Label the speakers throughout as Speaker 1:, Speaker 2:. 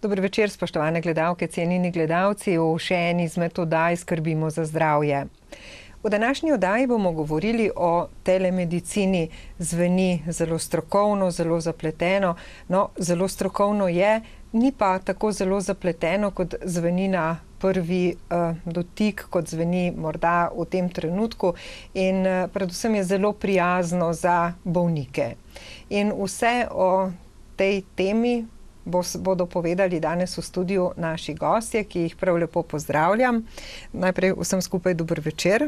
Speaker 1: Dober večer, spoštovane gledalke, cenjeni gledalci. V še eni izmed oddaj Skrbimo za zdravje. V današnji oddaji bomo govorili o telemedicini. Zveni zelo strokovno, zelo zapleteno. No, zelo strokovno je, ni pa tako zelo zapleteno, kot zveni na prvi dotik, kot zveni morda v tem trenutku. In predvsem je zelo prijazno za bolnike. In vse o tej temi bodo povedali danes v studiu naši gostje, ki jih prav lepo pozdravljam. Najprej vsem skupaj dober večer.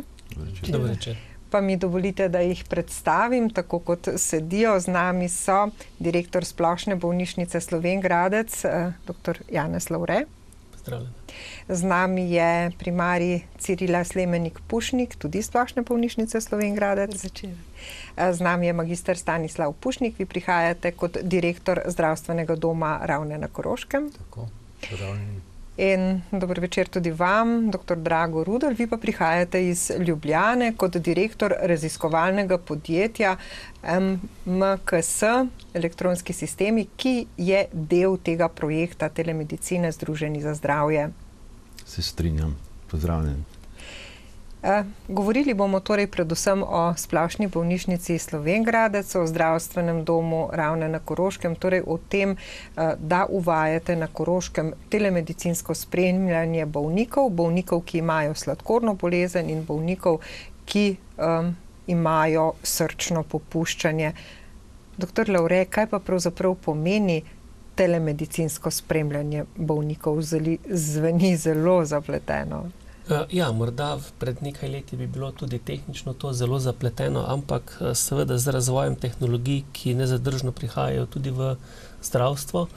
Speaker 2: Dober večer.
Speaker 1: Pa mi dovolite, da jih predstavim, tako kot sedijo. Z nami so direktor Splošne bolnišnice Slovenj Gradec, dr. Janez Lavre.
Speaker 2: Pozdravljeni.
Speaker 1: Z nami je primarij Cirila Slemenik-Pušnik, tudi Splošne bolnišnice Slovenj Gradec. Z nami je magister Stanislav Pušnik, vi prihajate kot direktor zdravstvenega doma Ravne na Koroškem.
Speaker 2: Tako, pozdravljeni.
Speaker 1: In dober večer tudi vam, dr. Drago Rudolf, vi pa prihajate iz Ljubljane kot direktor raziskovalnega podjetja MKS, elektronski sistemi, ki je del tega projekta telemedicine Združeni za zdravje.
Speaker 3: Se strinjam, pozdravljen.
Speaker 1: Govorili bomo torej predvsem o Splošni bolnišnici Slovenj Gradec, o zdravstvenem domu Ravne na Koroškem, torej o tem, da uvajate na Koroškem telemedicinsko spremljanje bolnikov, ki imajo sladkorno bolezen in bolnikov, ki imajo srčno popuščanje. Dr. Lavre, kaj pa pravzaprav pomeni telemedicinsko spremljanje bolnikov? Zveni zelo zapleteno.
Speaker 2: Ja, morda pred nekaj leti bi bilo tudi tehnično to zelo zapleteno, ampak seveda z razvojem tehnologij, ki nezadržno prihajajo tudi v zdravstvo,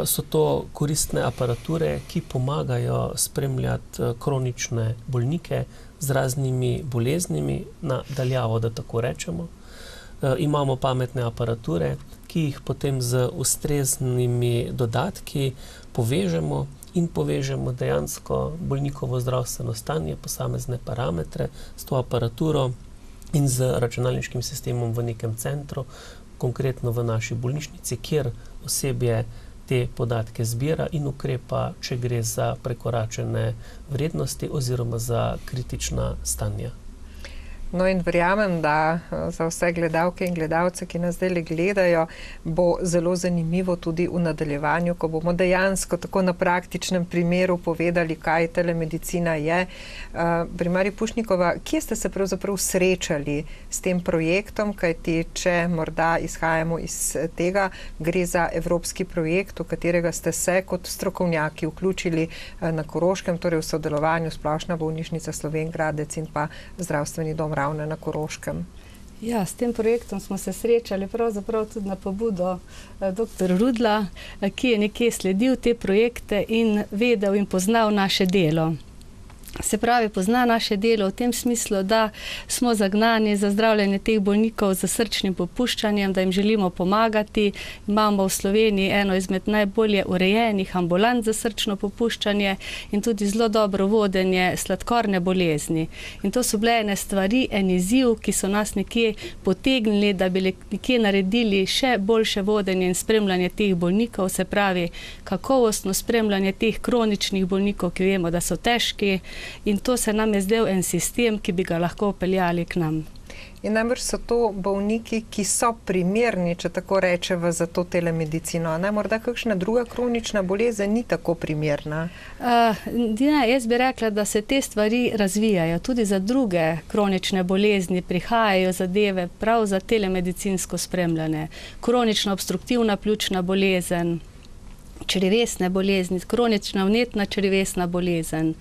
Speaker 2: so to koristne aparature, ki pomagajo spremljati kronične bolnike z raznimi boleznimi na daljavo, da tako rečemo. Imamo pametne aparature, ki jih potem z ustreznimi dodatki povežemo in povežemo dejansko bolnikovo zdravstveno stanje, posamezne parametre s to aparaturo in z računalniškim sistemom v nekem centru, konkretno v naši bolnišnici, kjer osebje te podatke zbira in ukrepa, če gre za prekoračene vrednosti oziroma za kritična stanja.
Speaker 1: No in verjamem, da za vse gledalke in gledalce, ki nas zdaj gledajo, bo zelo zanimivo tudi v nadaljevanju, ko bomo dejansko tako na praktičnem primeru povedali, kaj telemedicina je. Primarij Pušnikova, kje ste se pravzaprav srečali s tem projektom, kajti če morda izhajamo iz tega, gre za evropski projekt, v katerega ste se kot strokovnjaki vključili na Koroškem, torej v sodelovanju Splošna bolnišnica Slovenj Gradec in pa zdravstveni dom Ravne na Koroškem.
Speaker 4: Ja, s tem projektom smo se srečali pravzaprav tudi na pobudo dr. Rudla, ki je nekje sledil te projekte in vedel in poznal naše delo. Se pravi, pozna naše delo v tem smislu, da smo zagnani za zdravljenje teh bolnikov z srčnim popuščanjem, da jim želimo pomagati. Imamo v Sloveniji eno izmed najbolje urejenih ambulant za srčno popuščanje in tudi zelo dobro vodenje sladkorne bolezni. In to so bile ene stvari, en izziv, ki so nas nekje potegnili, da bi nekje naredili še boljše vodenje in spremljanje teh bolnikov, se pravi, kakovostno spremljanje teh kroničnih bolnikov, ki vemo, da so težki. In to se nam je zdel en sistem, ki bi ga lahko peljali k nam.
Speaker 1: In namreč so to bolniki, ki so primerni, če tako rečeva, za to telemedicino. Morda kakšna druga kronična bolezen ni tako primerna?
Speaker 4: Jaz bi rekla, da se te stvari razvijajo. Tudi za druge kronične bolezni prihajajo zadeve prav za telemedicinsko spremljanje. Kronična obstruktivna pljučna bolezen, črevesne bolezni, kronična vnetna črevesna bolezen.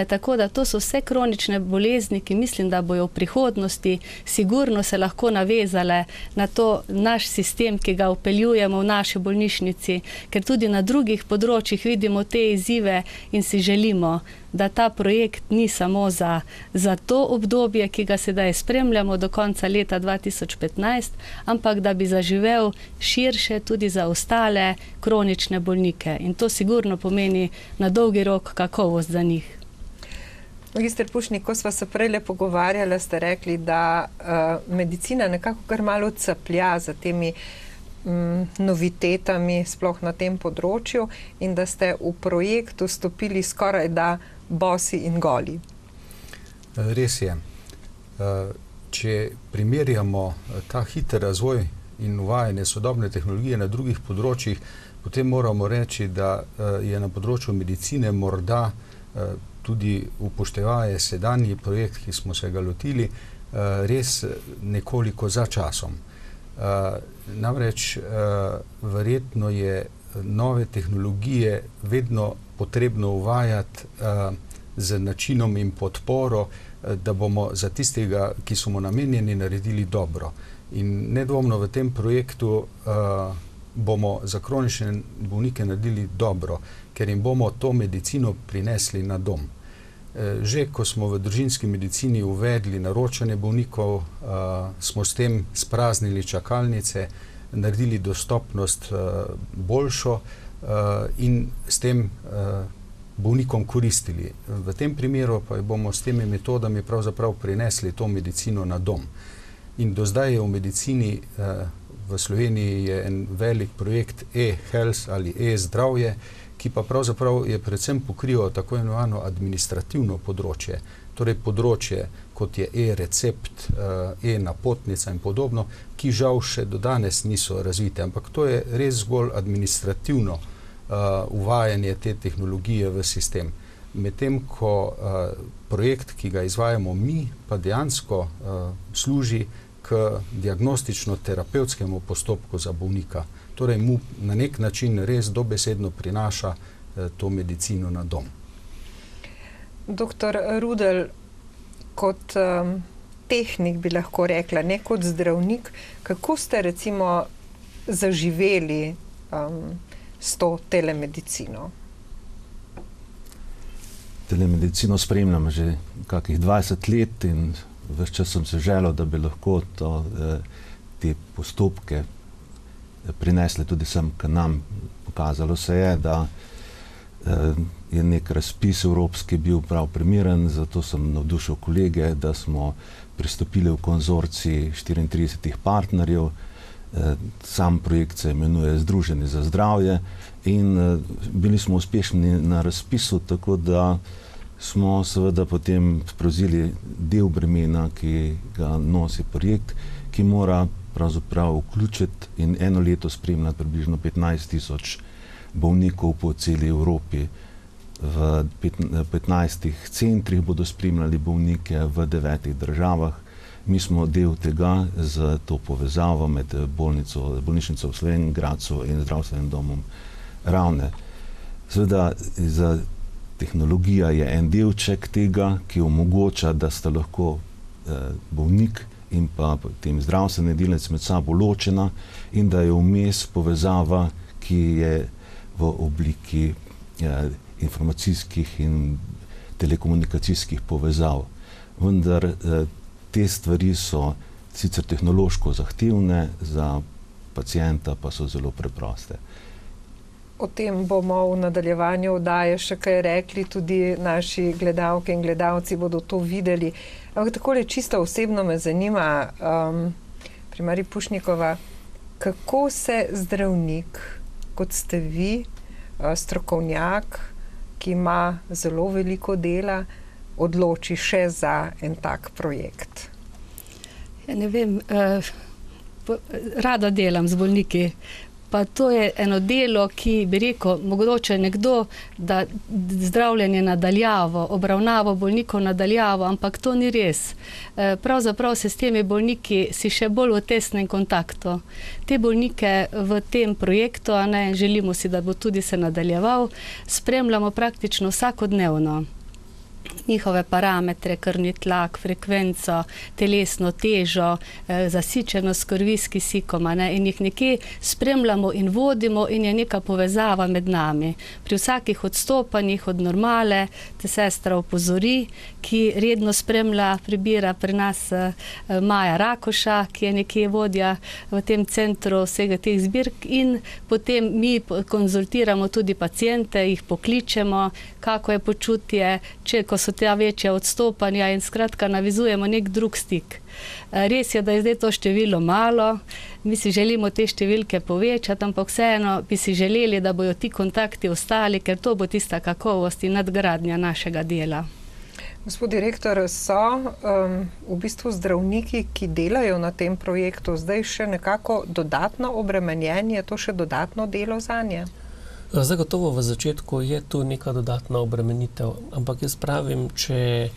Speaker 4: Tako da to so vse kronične bolezni, ki mislim, da bojo v prihodnosti sigurno se lahko navezale na to naš sistem, ki ga vpeljujemo v naši bolnišnici, ker tudi na drugih področjih vidimo te izzive in si želimo, da ta projekt ni samo za to obdobje, ki ga sedaj spremljamo do konca leta 2015, ampak da bi zaživel širše tudi za ostale kronične bolnike. In to sigurno pomeni na dolgi rok kakovost za njih.
Speaker 1: Magister Pušnik, ko sva se prej pogovarjala, ste rekli, da medicina nekako kar malo caplja za temi novitetami, sploh na tem področju, in da ste v projekt vstopili skoraj da bosi in goli.
Speaker 5: Res je. Če primerjamo ta hiter razvoj in uvajanje sodobne tehnologije na drugih področjih, potem moramo reči, da je na področju medicine morda tudi upoštevaje sedanji projekt, ki smo se ga lotili, res nekoliko za časom. Namreč verjetno je nove tehnologije vedno potrebno uvajati z načinom in podporo, da bomo za tistega, ki so mu namenjeni, naredili dobro. In nedvomno v tem projektu bomo za kronične bolnike naredili dobro, ker jim bomo to medicino prinesli na dom. Že ko smo v družinski medicini uvedli naročanje bolnikov, smo s tem spraznili čakalnice, naredili dostopnost boljšo in s tem bolnikom koristili. V tem primeru pa bomo s temi metodami pravzaprav prinesli to medicino na dom. In do zdaj je v medicini v Sloveniji je en velik projekt e-health ali e-zdravje, ki pa pravzaprav je predvsem pokrival tako imenovano administrativno področje, torej področje, kot je e-recept, e-napotnica in podobno, ki žal še do danes niso razvite, ampak to je res zgolj administrativno uvajanje te tehnologije v sistem. Medtem ko projekt, ki ga izvajamo mi, pa dejansko služi k diagnostično-terapevtskemu postopku za bolnika. Torej mu na nek način res dobesedno prinaša to medicino na dom.
Speaker 1: Doktor Rudelj, kot tehnik bi lahko rekla, ne kot zdravnik, kako ste recimo zaživeli s to telemedicino?
Speaker 3: Telemedicino spremljam že kakih 20 let in ves čas sem se želel, da bi lahko te postopke prinesli tudi sem k nam. Pokazalo se je, da je nek razpis evropski bil prav primeren, zato sem navdušil kolege, da smo pristopili v konzorcij 34 partnerjev. Sam projekt se imenuje Združenje za zdravje in bili smo uspešni na razpisu, tako da smo seveda potem prevzeli del bremena, ki ga nosi projekt, ki mora pravzaprav vključiti in eno leto spremljati približno 15,000 bolnikov po celi Evropi. V 15 centrih bodo spremljali bolnike v 9 državah. Mi smo del tega z to povezavo med bolnišnico v Sloveniji Gradcu in zdravstvenim domom Ravne. Seveda, tehnologija je en delček tega, ki omogoča, da sta lahko bolnik in pa potem zdravstveni delavec med sabo ločena in da je vmes povezava, ki je v obliki informacijskih in telekomunikacijskih povezav. Vendar te stvari so sicer tehnološko zahtevne, za pacienta pa so zelo preproste.
Speaker 1: O tem bomo v nadaljevanju oddaje še kaj rekli, tudi naši gledalke in gledalci bodo to videli. Ampak takole čisto osebno me zanima, primarij Pušnikova, kako se zdravnik, kot ste vi, strokovnjak, ki ima zelo veliko dela, odloči še za en tak projekt?
Speaker 4: Ja, ne vem, rada delam z bolniki, pa to je eno delo, ki bi rekel, mogoče nekdo, da zdravljenje nadaljavo, obravnavo bolnikov nadaljavo, ampak to ni res. Pravzaprav se s temi bolniki si še bolj v tesnem kontaktu. Te bolnike v tem projektu, želimo si, da bo tudi se nadaljeval, spremljamo praktično vsakodnevno. Njihove parametre, krvni tlak, frekvenco, telesno težo, zasičenost krvi s kisikom, in jih nekje spremljamo in vodimo in je neka povezava med nami. Pri vsakih odstopanjih od normale te sestra opozori, ki redno spremlja, prebira pri nas Maja Rakoša, ki je nekje vodja v tem centru vsega teh zbirk, in potem mi konzultiramo tudi paciente, jih pokličemo, kako je počutje, če ko so ta večja odstopanja in skratka navizujemo nek drug stik. Res je, da je zdaj to število malo, mi si želimo te številke povečati, ampak vseeno bi si želeli, da bojo ti kontakti ostali, ker to bo tista kakovost in nadgradnja našega dela.
Speaker 1: Gospod direktor, so v bistvu zdravniki, ki delajo na tem projektu, zdaj še nekako dodatno obremenjeni, je to še dodatno delo zanje?
Speaker 2: Zagotovo v začetku je tu neka dodatna obremenitev, ampak jaz pravim, če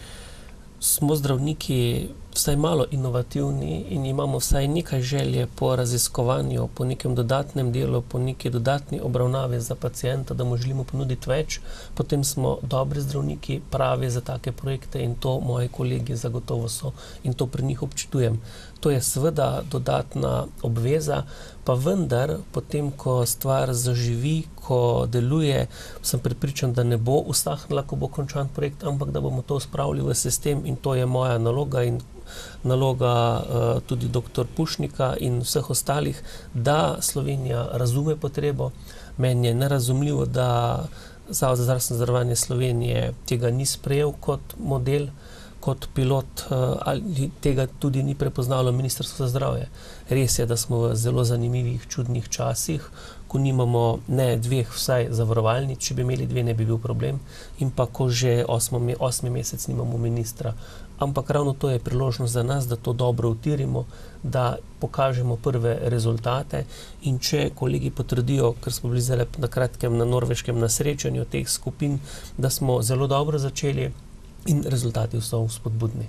Speaker 2: smo zdravniki vsaj malo inovativni in imamo vsaj nekaj želje po raziskovanju, po nekem dodatnem delu, po neki dodatni obravnavi za pacienta, da mu želimo ponuditi več, potem smo dobri zdravniki, pravi za take projekte in to moji kolegi zagotovo so in to pri njih občutujem. To je seveda dodatna obveza, pa vendar, potem, ko stvar zaživi, ko deluje, sem prepričan, da ne bo usahnila, ko bo končan projekt, ampak da bomo to spravili v sistem in to je moja naloga in naloga tudi dr. Pušnika in vseh ostalih, da Slovenija razume potrebo. Meni je nerazumljivo, da Zavod za zdravstveno zavarovanje Slovenije tega ni sprejel kot model, kot pilot, ali tega tudi ni prepoznalo Ministrstvo za zdravje. Res je, da smo v zelo zanimivih, čudnih časih, ko nimamo ne dveh vsaj zavarovalnic, če bi imeli dve, ne bi bil problem, in pa ko že 8. mesec nimamo ministra. Ampak ravno to je priložnost za nas, da to dobro utirimo, da pokažemo prve rezultate in če kolegi potrdijo, ker smo bili zdaj na kratkem na Norveškem na srečanju teh skupin, da smo zelo dobro začeli in rezultati so vzpodbudni.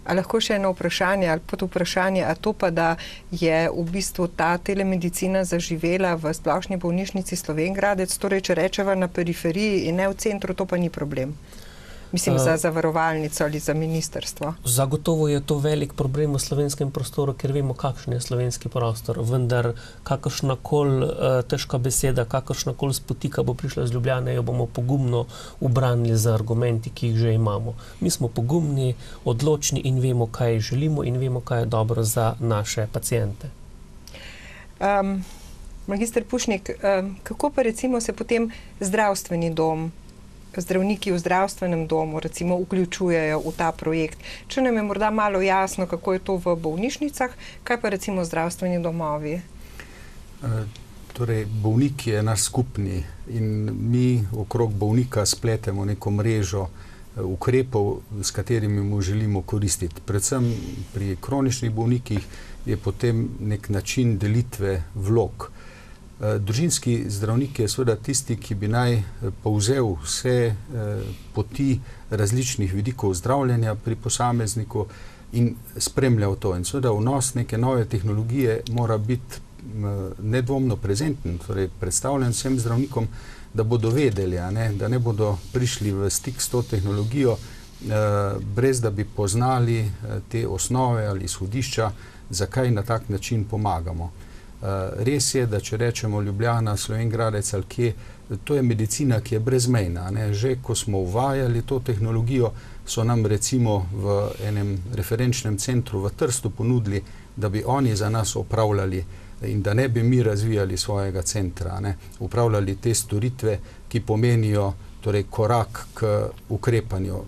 Speaker 1: A lahko še eno vprašanje ali podvprašanje, a to pa, da je v bistvu ta telemedicina zaživela v Splošni bolnišnici Slovenj Gradec, torej če rečeva na periferiji in ne v centru, to pa ni problem? Mislim, za zavarovalnico ali za ministrstvo.
Speaker 2: Zagotovo je to velik problem v slovenskem prostoru, ker vemo, kakšen je slovenski prostor, vendar kakršnakoli težka beseda, kakršnakoli spotika bo prišla z Ljubljane, jo bomo pogumno ubranili z argumenti, ki jih že imamo. Mi smo pogumni, odločni in vemo, kaj želimo in vemo, kaj je dobro za naše paciente.
Speaker 1: Magister Pušnik, kako pa recimo se potem zdravstveni dom, zdravniki v zdravstvenem domu recimo vključujejo v ta projekt? Če nam je morda malo jasno, kako je to v bolnišnicah, kaj pa recimo zdravstveni domovi?
Speaker 5: Torej, bolnik je naš skupni in mi okrog bolnika spletemo neko mrežo ukrepov, s katerimi mu želimo koristiti. Predvsem pri kroničnih bolnikih je potem nek način delitve vlog. Družinski zdravnik je seveda tisti, ki bi naj povzel vse poti različnih vidikov zdravljenja pri posamezniku in spremljal to. In seveda vnos neke nove tehnologije mora biti nedvomno prezenten, torej predstavljen vsem zdravnikom, da bodo vedeli, da ne bodo prišli v stik s to tehnologijo, brez da bi poznali te osnove ali izhodišča, zakaj na tak način pomagamo. Res je, da če rečemo Ljubljana, Slovenj Gradec ali kje, to je medicina, ki je brezmejna. Že ko smo uvajali to tehnologijo, so nam recimo v enem referenčnem centru v Trstu ponudili, da bi oni za nas opravljali in da ne bi mi razvijali svojega centra, upravljali te storitve, ki pomenijo torej korak k ukrepanju.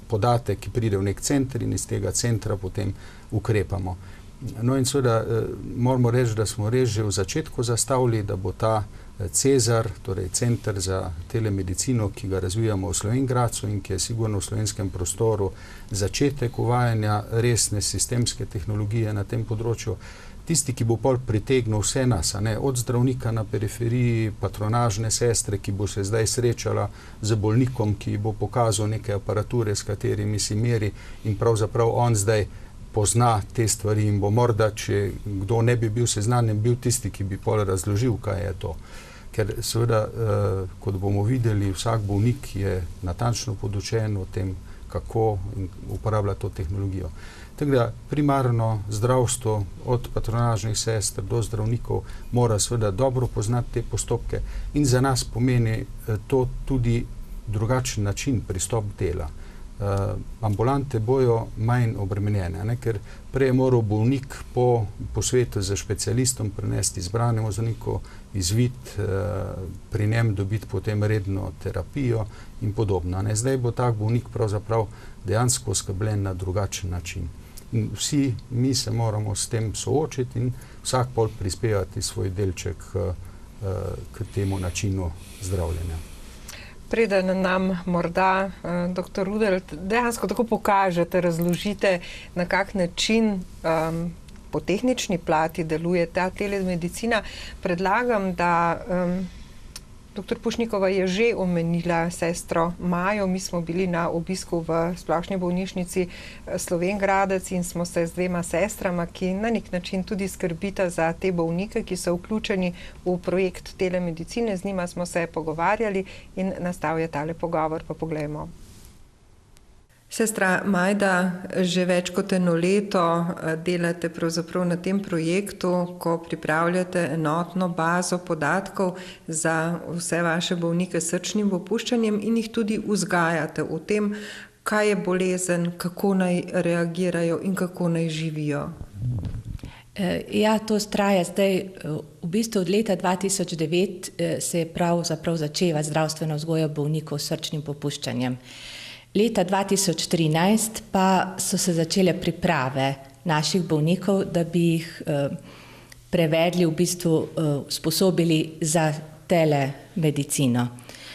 Speaker 5: Podatek, ki pride v nek center in iz tega centra potem ukrepamo. No in seveda moramo reči, da smo res že v začetku zastavili, da bo ta Cezar, torej center za telemedicino, ki ga razvijamo v Slovenj Gradcu in ki je sigurno v slovenskem prostoru začetek uvajanja resne sistemske tehnologije na tem področju, tisti, ki bo pol pritegnil vse nas, od zdravnika na periferiji, patronažne sestre, ki bo se zdaj srečala z bolnikom, ki bo pokazal neke aparature, s katerimi si meri in pravzaprav on zdaj pozna te stvari in bo morda, če kdo ne bi bil seznanjen, bil tisti, ki bi pol razložil, kaj je to. Ker seveda, kot bomo videli, vsak bolnik je natančno podučen o tem, kako uporablja to tehnologijo. Tako da primarno zdravstvo od patronažnih sester do zdravnikov mora seveda dobro poznati te postopke in za nas pomeni to tudi drugačen način pristop dela. Ambulante bojo manj obremenjene, ker prej je moral bolnik po posvetu z specialistom prenesti izbranemu zdravniku izvid, pri njem dobiti potem redno terapijo in podobno. Zdaj bo tak bolnik pravzaprav dejansko oskrbljen na drugačen način. In vsi mi se moramo s tem soočiti in vsak pol prispevati svoj delček k temu načinu zdravljenja.
Speaker 1: Preden nam morda, dr. Rudelt, dejansko tako pokažete, razložite, na kak način po tehnični plati deluje ta telemedicina, predlagam, da dr. Pušnikova je že omenila sestro Majo. Mi smo bili na obisku v Splošni bolnišnici Slovenj Gradec in smo se z dvema sestrama, ki na nek način tudi skrbita za te bolnike, ki so vključeni v projekt telemedicine. Z njima smo se pogovarjali in nastal je tale pogovor, pa poglejmo. Sestra Majda, že več kot 1 leto delate pravzaprav na tem projektu, ko pripravljate enotno bazo podatkov za vse vaše bolnike s srčnim popuščanjem in jih tudi vzgajate v tem, kaj je bolezen, kako naj reagirajo in kako naj živijo.
Speaker 6: Ja, to traja zdaj, v bistvu od leta 2009 se je pravzaprav začela zdravstvena vzgoja bolnikov s srčnim popuščanjem. Leta 2013 pa so se začele priprave naših bolnikov, da bi jih prevedli, v bistvu sposobili za telemedicino.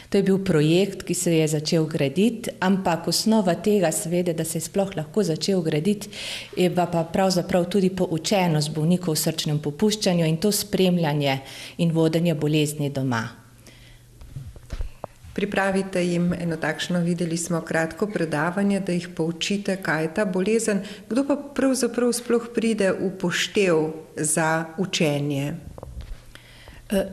Speaker 6: To je bil projekt, ki se je začel graditi, ampak osnova tega seveda, da se je sploh lahko začel graditi, je pa pravzaprav tudi poučenost bolnikov v srčnem popuščanju in to spremljanje in vodenje bolezni doma.
Speaker 1: Pripravite jim eno takšno, videli smo, kratko predavanje, da jih poučite, kaj je ta bolezen. Kdo pa pravzaprav sploh pride v poštev za učenje?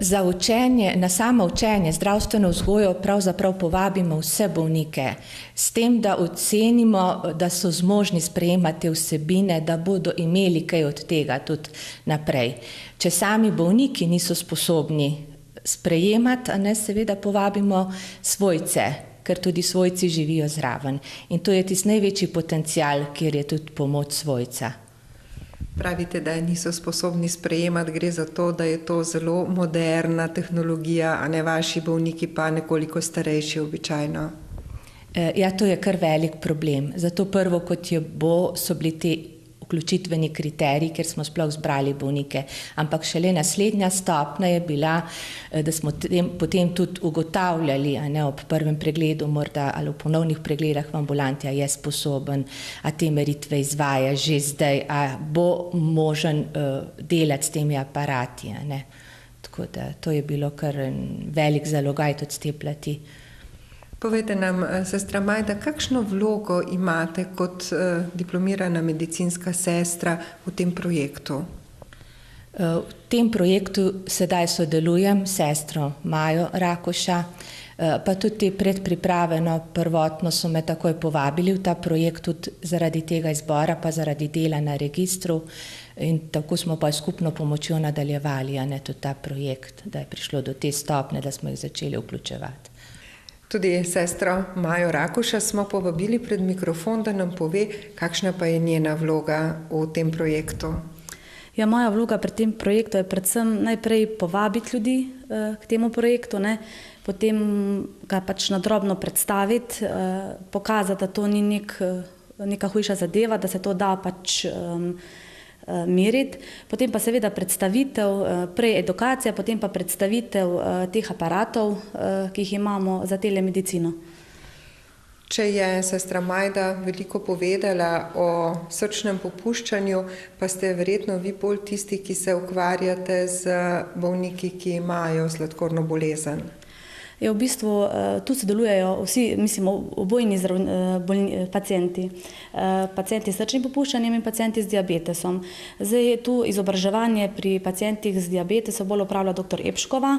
Speaker 6: Za učenje, na samo učenje, zdravstveno vzgojo pravzaprav povabimo vse bolnike, s tem, da ocenimo, da so zmožni sprejemati vsebine, da bodo imeli kaj od tega tudi naprej. Če sami bolniki niso sposobni sprejemati, seveda povabimo svojce, ker tudi svojci živijo zraven. In to je tisti največji potencial, kjer je tudi pomoč svojca.
Speaker 1: Pravite, da niso sposobni sprejemati, gre za to, da je to zelo moderna tehnologija, a ne vaši bolniki pa nekoliko starejši običajno.
Speaker 6: Ja, to je kar velik problem. Zato prvo, kot je bo, so bili te vključitveni kriteriji, ker smo sploh zbrali bolnike. Ampak šele naslednja stopnja je bila, da smo potem tudi ugotavljali, ob prvem pregledu morda ali v ponovnih pregledah v ambulanti, a je sposoben, a te meritve izvaja že zdaj, a bo možen delati s temi aparati. Tako da to je bilo kar velik zalogaj tudi s te plati.
Speaker 1: Povejte nam, sestra Majda, kakšno vlogo imate kot diplomirana medicinska sestra v tem projektu?
Speaker 6: V tem projektu sedaj sodelujem s sestro Majo Rakuša, pa tudi te predpriprave, prvotno so me takoj povabili v ta projekt tudi zaradi tega izbora, pa zaradi dela na registru in tako smo pa skupno pomočjo nadaljevali, tudi ta projekt, da je prišlo do te stopnje, da smo jih začeli vključevati.
Speaker 1: Tudi sestro Majo Rakuša smo povabili pred mikrofon, da nam pove, kakšna pa je njena vloga v tem projektu.
Speaker 7: Ja, moja vloga pri tem projektu je predvsem najprej povabiti ljudi k temu projektu, potem ga na drobno predstaviti, pokazati, da to ni neka hujša zadeva, da se to da meriti, potem pa seveda predstavitev, prej edukacija, potem pa predstavitev teh aparatov, ki jih imamo za telemedicino.
Speaker 1: Če je sestra Majda veliko povedala o srčnem popuščanju, pa ste verjetno vi bolj tisti, ki se ukvarjate z bolniki, ki imajo sladkorno bolezen.
Speaker 7: V bistvu tu sodelujejo vsi, obojni pacienti. Pacienti s srčnim popuščanjem in pacienti z diabetesom. Zdaj je tu izobraževanje pri pacientih z diabetesom bolj opravlja dr. Epškova.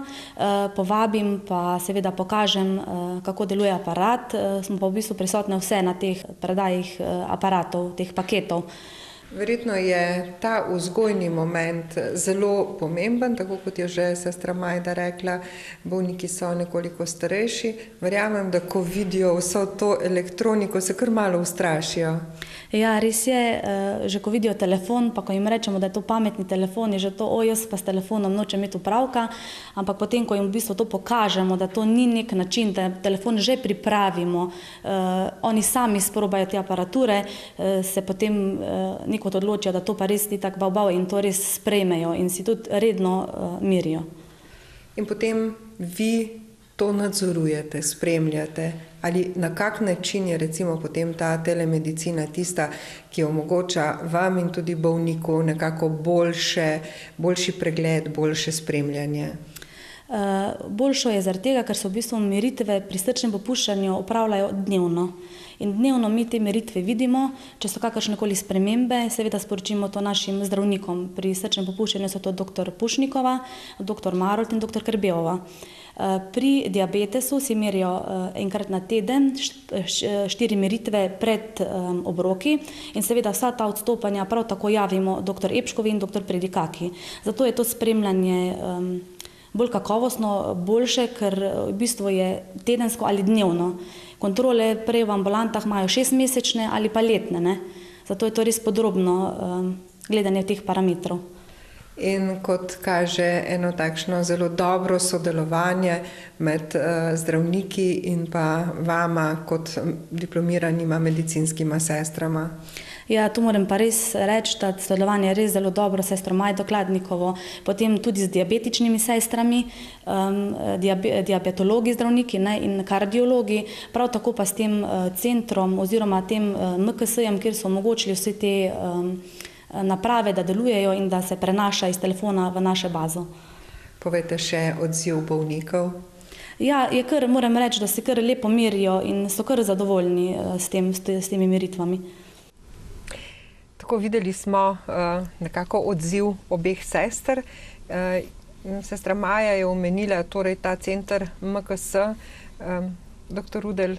Speaker 7: Povabim pa seveda pokažem, kako deluje aparat. Smo pa v bistvu prisotne vse na teh predajih aparatov, teh paketov.
Speaker 1: Verjetno je ta vzgojni moment zelo pomemben, tako kot je že sestra Majda rekla, bolniki so nekoliko starejši. Verjamem, da ko vidijo vso to elektroniko, se kar malo ustrašijo.
Speaker 7: Ja, res je, že ko vidijo telefon, pa ko jim rečemo, da je to pametni telefon, je že to, jaz pa s telefonom nočem imeti opravka, ampak potem, ko jim v bistvu to pokažemo, da to ni nek način, da telefon že pripravimo, oni sami sprobajo te aparature, se potem nekot odločijo, da to pa res ni tak bav in to res sprejmejo in si tudi redno merijo.
Speaker 1: In potem vi to nadzorujete, spremljate, ali na kak način je recimo potem ta telemedicina tista, ki omogoča vam in tudi bolniku nekako boljši pregled, boljše spremljanje?
Speaker 7: Boljšo je zaradi tega, ker so v bistvu meritve pri srčnem popuščanju opravljajo dnevno. In dnevno mi te meritve vidimo, če so kakršnekoli spremembe, seveda sporočimo to našim zdravnikom. Pri srčnem popuščanju so to dr. Pušnikova, dr. Marolt in dr. Kerbevova. Pri diabetesu si merijo enkrat na teden 4 meritve pred obroki in seveda vsa ta odstopanja prav tako javimo dr. Epškovi in dr. Predikaki. Zato je to spremljanje bolj kakovostno, boljše, ker v bistvu je tedensko ali dnevno. Kontrole prej v ambulantah imajo 6-mesečne ali pa letne, ne? Zato je to res podrobno gledanje teh parametrov.
Speaker 1: In kot kaže eno takšno zelo dobro sodelovanje med zdravniki in pa vama kot diplomiranima medicinskima sestrama.
Speaker 7: Ja, tu moram pa res reči, da sodelovanje je res zelo dobro s sestro Majdo Kladnikovo, potem tudi z diabetičnimi sestrami, diabetologi zdravniki in kardiologi, prav tako pa s tem centrom oziroma tem MKS-jem, kjer so omogočili vse te naprave, da delujejo in da se prenaša iz telefona v naše bazo.
Speaker 1: Povejte še odziv bolnikov.
Speaker 7: Ja, moram reči, da se kar lepo merijo in so kar zadovoljni s temi meritvami.
Speaker 1: Tako videli smo nekako odziv obeh sester. Sestra Maja je omenila torej ta center MKS. Doktor Rudelj,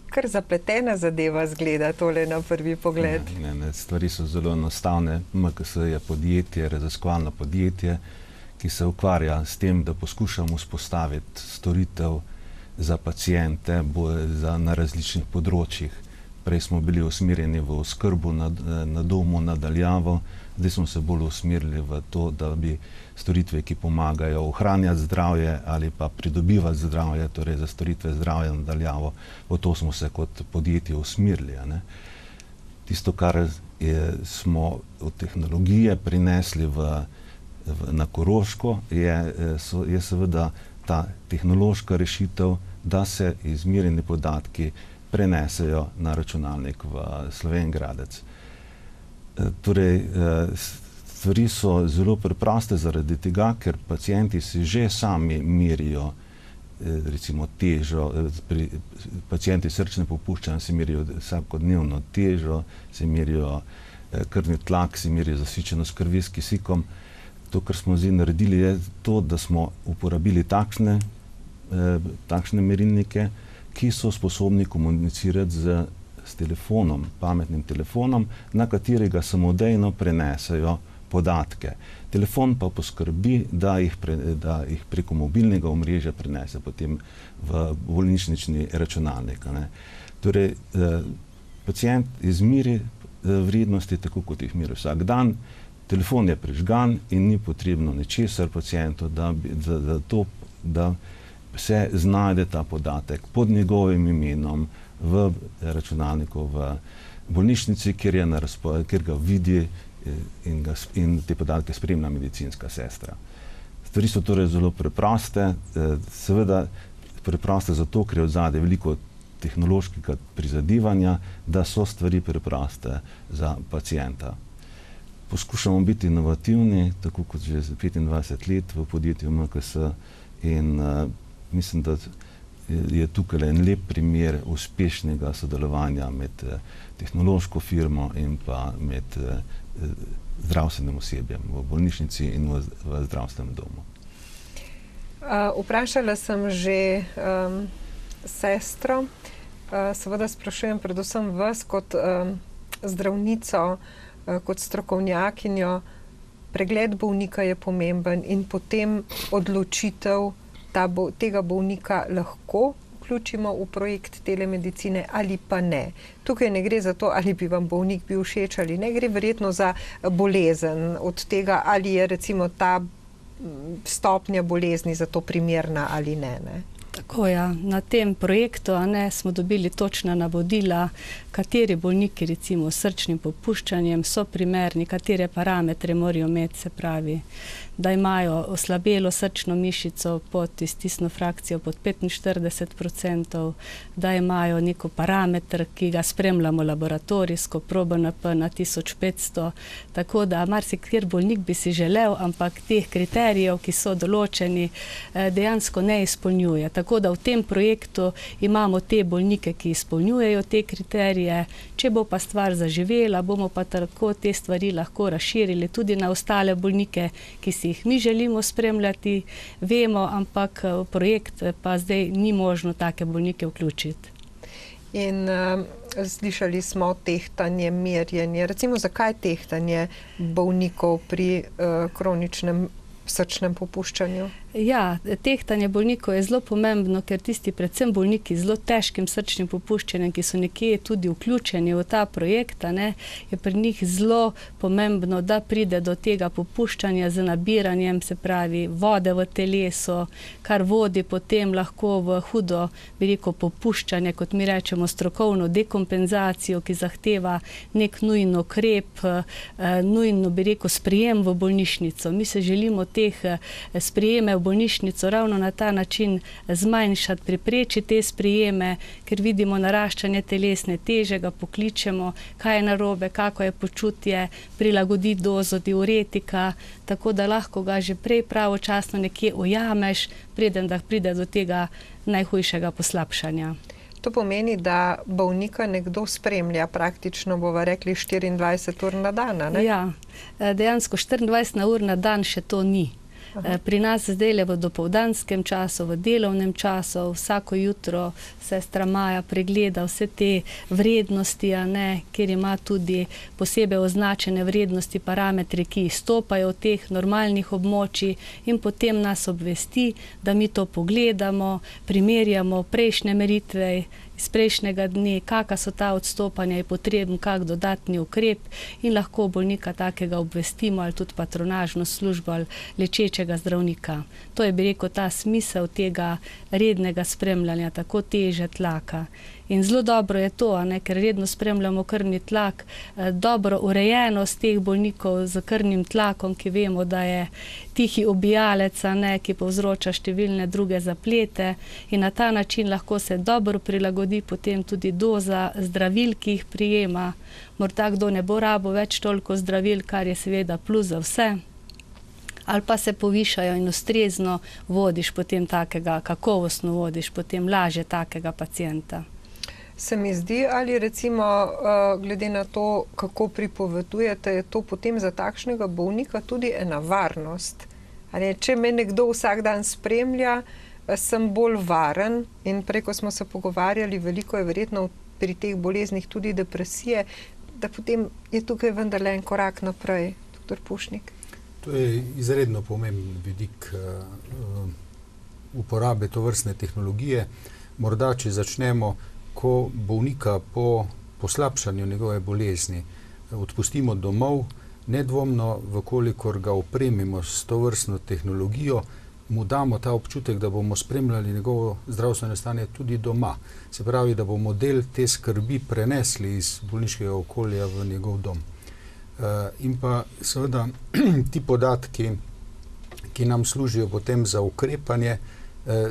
Speaker 1: kar zapletena zadeva zgleda tole na prvi pogled.
Speaker 3: Ne, stvari so zelo enostavne. MKS je podjetje, raziskovalno podjetje, ki se ukvarja s tem, da poskušamo vzpostaviti storitev za paciente na različnih področjih. Prej smo bili usmerjeni v oskrbo na domu, nadaljavo, zdaj smo se bolj usmerili v to, da bi storitve, ki pomagajo ohranjati zdravje ali pa pridobivati zdravje, torej za storitve zdravja nadaljavo, v to smo se kot podjetje usmerili. Tisto, kar smo od tehnologije prinesli na Koroško, je seveda ta tehnološka rešitev, da se izmerjeni podatki prenesejo na računalnik v Slovenj Gradec. Torej, stvari so zelo preproste zaradi tega, ker pacienti si že sami merijo recimo težo, pacienti srčne popuščanja si merijo vsakodnevno težo, si merijo krvni tlak, si merijo zasičenost krvi s kisikom. To, kar smo zdaj naredili, je to, da smo uporabili takšne merilnike, ki so sposobni komunicirati s telefonom, pametnim telefonom, na katerega samodejno prenesejo podatke. Telefon pa poskrbi, da jih preko mobilnega omrežja prenese potem v bolnišnični računalnik. Torej, pacient izmeri vrednosti tako, kot jih meri vsak dan. Telefon je prižgan in ni potrebno ničesar pacientu, da se znajde ta podatek pod njegovim imenom v računalniku v bolnišnici, kjer ga vidi in te podatke spremlja medicinska sestra. Stvari so torej zelo preproste, seveda preproste zato, ker je odzadaj veliko tehnološkega prizadevanja, da so stvari preproste za pacienta. Poskušamo biti inovativni, tako kot že 25 let v podjetju MKS in mislim, da je tukaj en lep primer uspešnega sodelovanja med tehnološko firmo in pa med zdravstvenim osebjem v bolnišnici in v zdravstvenem domu.
Speaker 1: Vprašala sem že sestro, seveda sprašujem predvsem vas kot zdravnico, kot strokovnjakinjo, pregled bolnika je pomemben in potem odločitev tega bolnika lahko vključimo v projekt telemedicine ali pa ne. Tukaj ne gre za to, ali bi vam bolnik bil všeč ali ne, gre verjetno za bolezen od tega, ali je recimo ta stopnja bolezni za to primerna ali ne.
Speaker 4: Tako ja, na tem projektu smo dobili točna navodila, kateri bolniki recimo s srčnim popuščanjem so primerni, katere parametre morajo imeti, se pravi, da imajo oslabelo srčno mišico pod iztisno frakcijo pod 45%, da imajo neko parameter, ki ga spremljamo laboratorijsko, ProBNP na 1500, tako da marsikateri bolnik bi si želel, ampak teh kriterijev, ki so določeni, dejansko ne izpolnjuje. Tako da v tem projektu imamo te bolnike, ki izpolnjujejo te kriterije. Če bo pa stvar zaživela, bomo pa tako te stvari lahko razširili tudi na ostale bolnike, ki si jih mi želimo spremljati, vemo, ampak v projekt pa zdaj ni možno take bolnike vključiti.
Speaker 1: In slišali smo tehtanje, merjenje. Recimo, zakaj tehtanje bolnikov pri kroničnem srčnem popuščanju?
Speaker 4: Ja, tehtanje bolnikov je zelo pomembno, ker tisti predvsem bolniki z zelo težkim srčnim popuščanjem, ki so nekje tudi vključeni v ta projekt, je pri njih zelo pomembno, da pride do tega popuščanja z nabiranjem, se pravi, vode v telesu, kar vodi potem lahko v hudo, bi rekel, popuščanje, kot mi rečemo, strokovno dekompenzacijo, ki zahteva nek nujen ukrep, nujno, bi rekel, sprejem v bolnišnico. Mi se želimo teh sprejeme v bolnišnico ravno na ta način zmanjšati, preprečiti te sprejeme, ker vidimo naraščanje telesne teže, ga pokličemo, kaj je narobe, kako je počutje, prilagoditi dozo diuretika, tako da lahko ga že prej pravočasno nekje ujameš, preden da pride do tega najhujšega poslabšanja.
Speaker 1: To pomeni, da bolnika nekdo spremlja praktično, bova rekli, 24 ur na dan, ne?
Speaker 4: Ja, dejansko 24 ur na dan še to ni. Pri nas zdaj v dopoldanskem času, v delovnem času, vsako jutro sestra Maja pregleda vse te vrednosti, kjer ima tudi posebej označene vrednosti, parametri, ki izstopajo od teh normalnih območij in potem nas obvesti, da mi to pogledamo, primerjamo prejšnje meritve iz prejšnjega dne, kakšna so ta odstopanja, je potreben kak dodatni ukrep in lahko bolnika takega obvestimo ali tudi patronažno službo ali lečečega zdravnika. To je, bi rekel, ta smisel tega rednega spremljanja, tako teže tlaka. In zelo dobro je to, ker redno spremljamo krvni tlak, dobro urejenost teh bolnikov z krvnim tlakom, ki vemo, da je tihi ubijalec, ki povzroča številne druge zaplete in na ta način lahko se dobro prilagodi potem tudi doza zdravil, ki jih prijema. Morda kdo ne bo rabo več toliko zdravil, kar je seveda plus za vse, ali pa se povišajo in ustrezno vodiš potem takega, kakovostno vodiš potem lažje takega pacienta.
Speaker 1: Se mi zdi, ali recimo, glede na to, kako pripovedujete, je to potem za takšnega bolnika tudi ena varnost. Če me nekdo vsak dan spremlja, sem bolj varen in preko smo se pogovarjali, veliko je verjetno pri teh boleznih tudi depresije, da potem je tukaj vendarle en korak naprej, dr. Pušnik.
Speaker 5: To je izredno pomemben vidik uporabe tovrstne tehnologije. Morda, če začnemo, ko bolnika po poslabšanju njegove bolezni odpustimo domov, nedvomno, vkolikor ga opremimo s tovrstno tehnologijo, mu damo ta občutek, da bomo spremljali njegovo zdravstveno stanje tudi doma. Se pravi, da bomo del te skrbi prenesli iz bolniškega okolja v njegov dom. In pa seveda ti podatki, ki nam služijo potem za ukrepanje,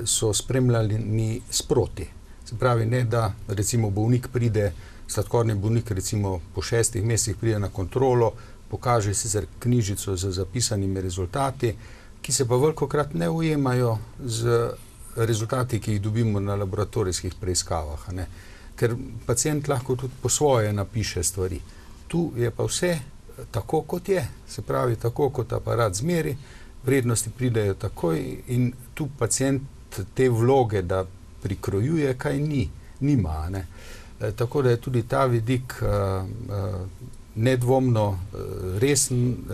Speaker 5: so spremljani sproti. Se pravi, ne da recimo bolnik pride, sladkorni bolnik recimo po 6 mesecih pride na kontrolo, pokaže sicer knjižico z zapisanimi rezultati, ki se pa velikokrat ne ujemajo z rezultati, ki jih dobimo na laboratorijskih preiskavah, ker pacient lahko tudi po svoje napiše stvari. Tu je pa vse tako, kot je, se pravi, tako kot aparat zmeri, vrednosti pridejo takoj in tu pacient te vloge, da prikrojuje, kaj nima. Tako da je tudi ta vidik nedvomno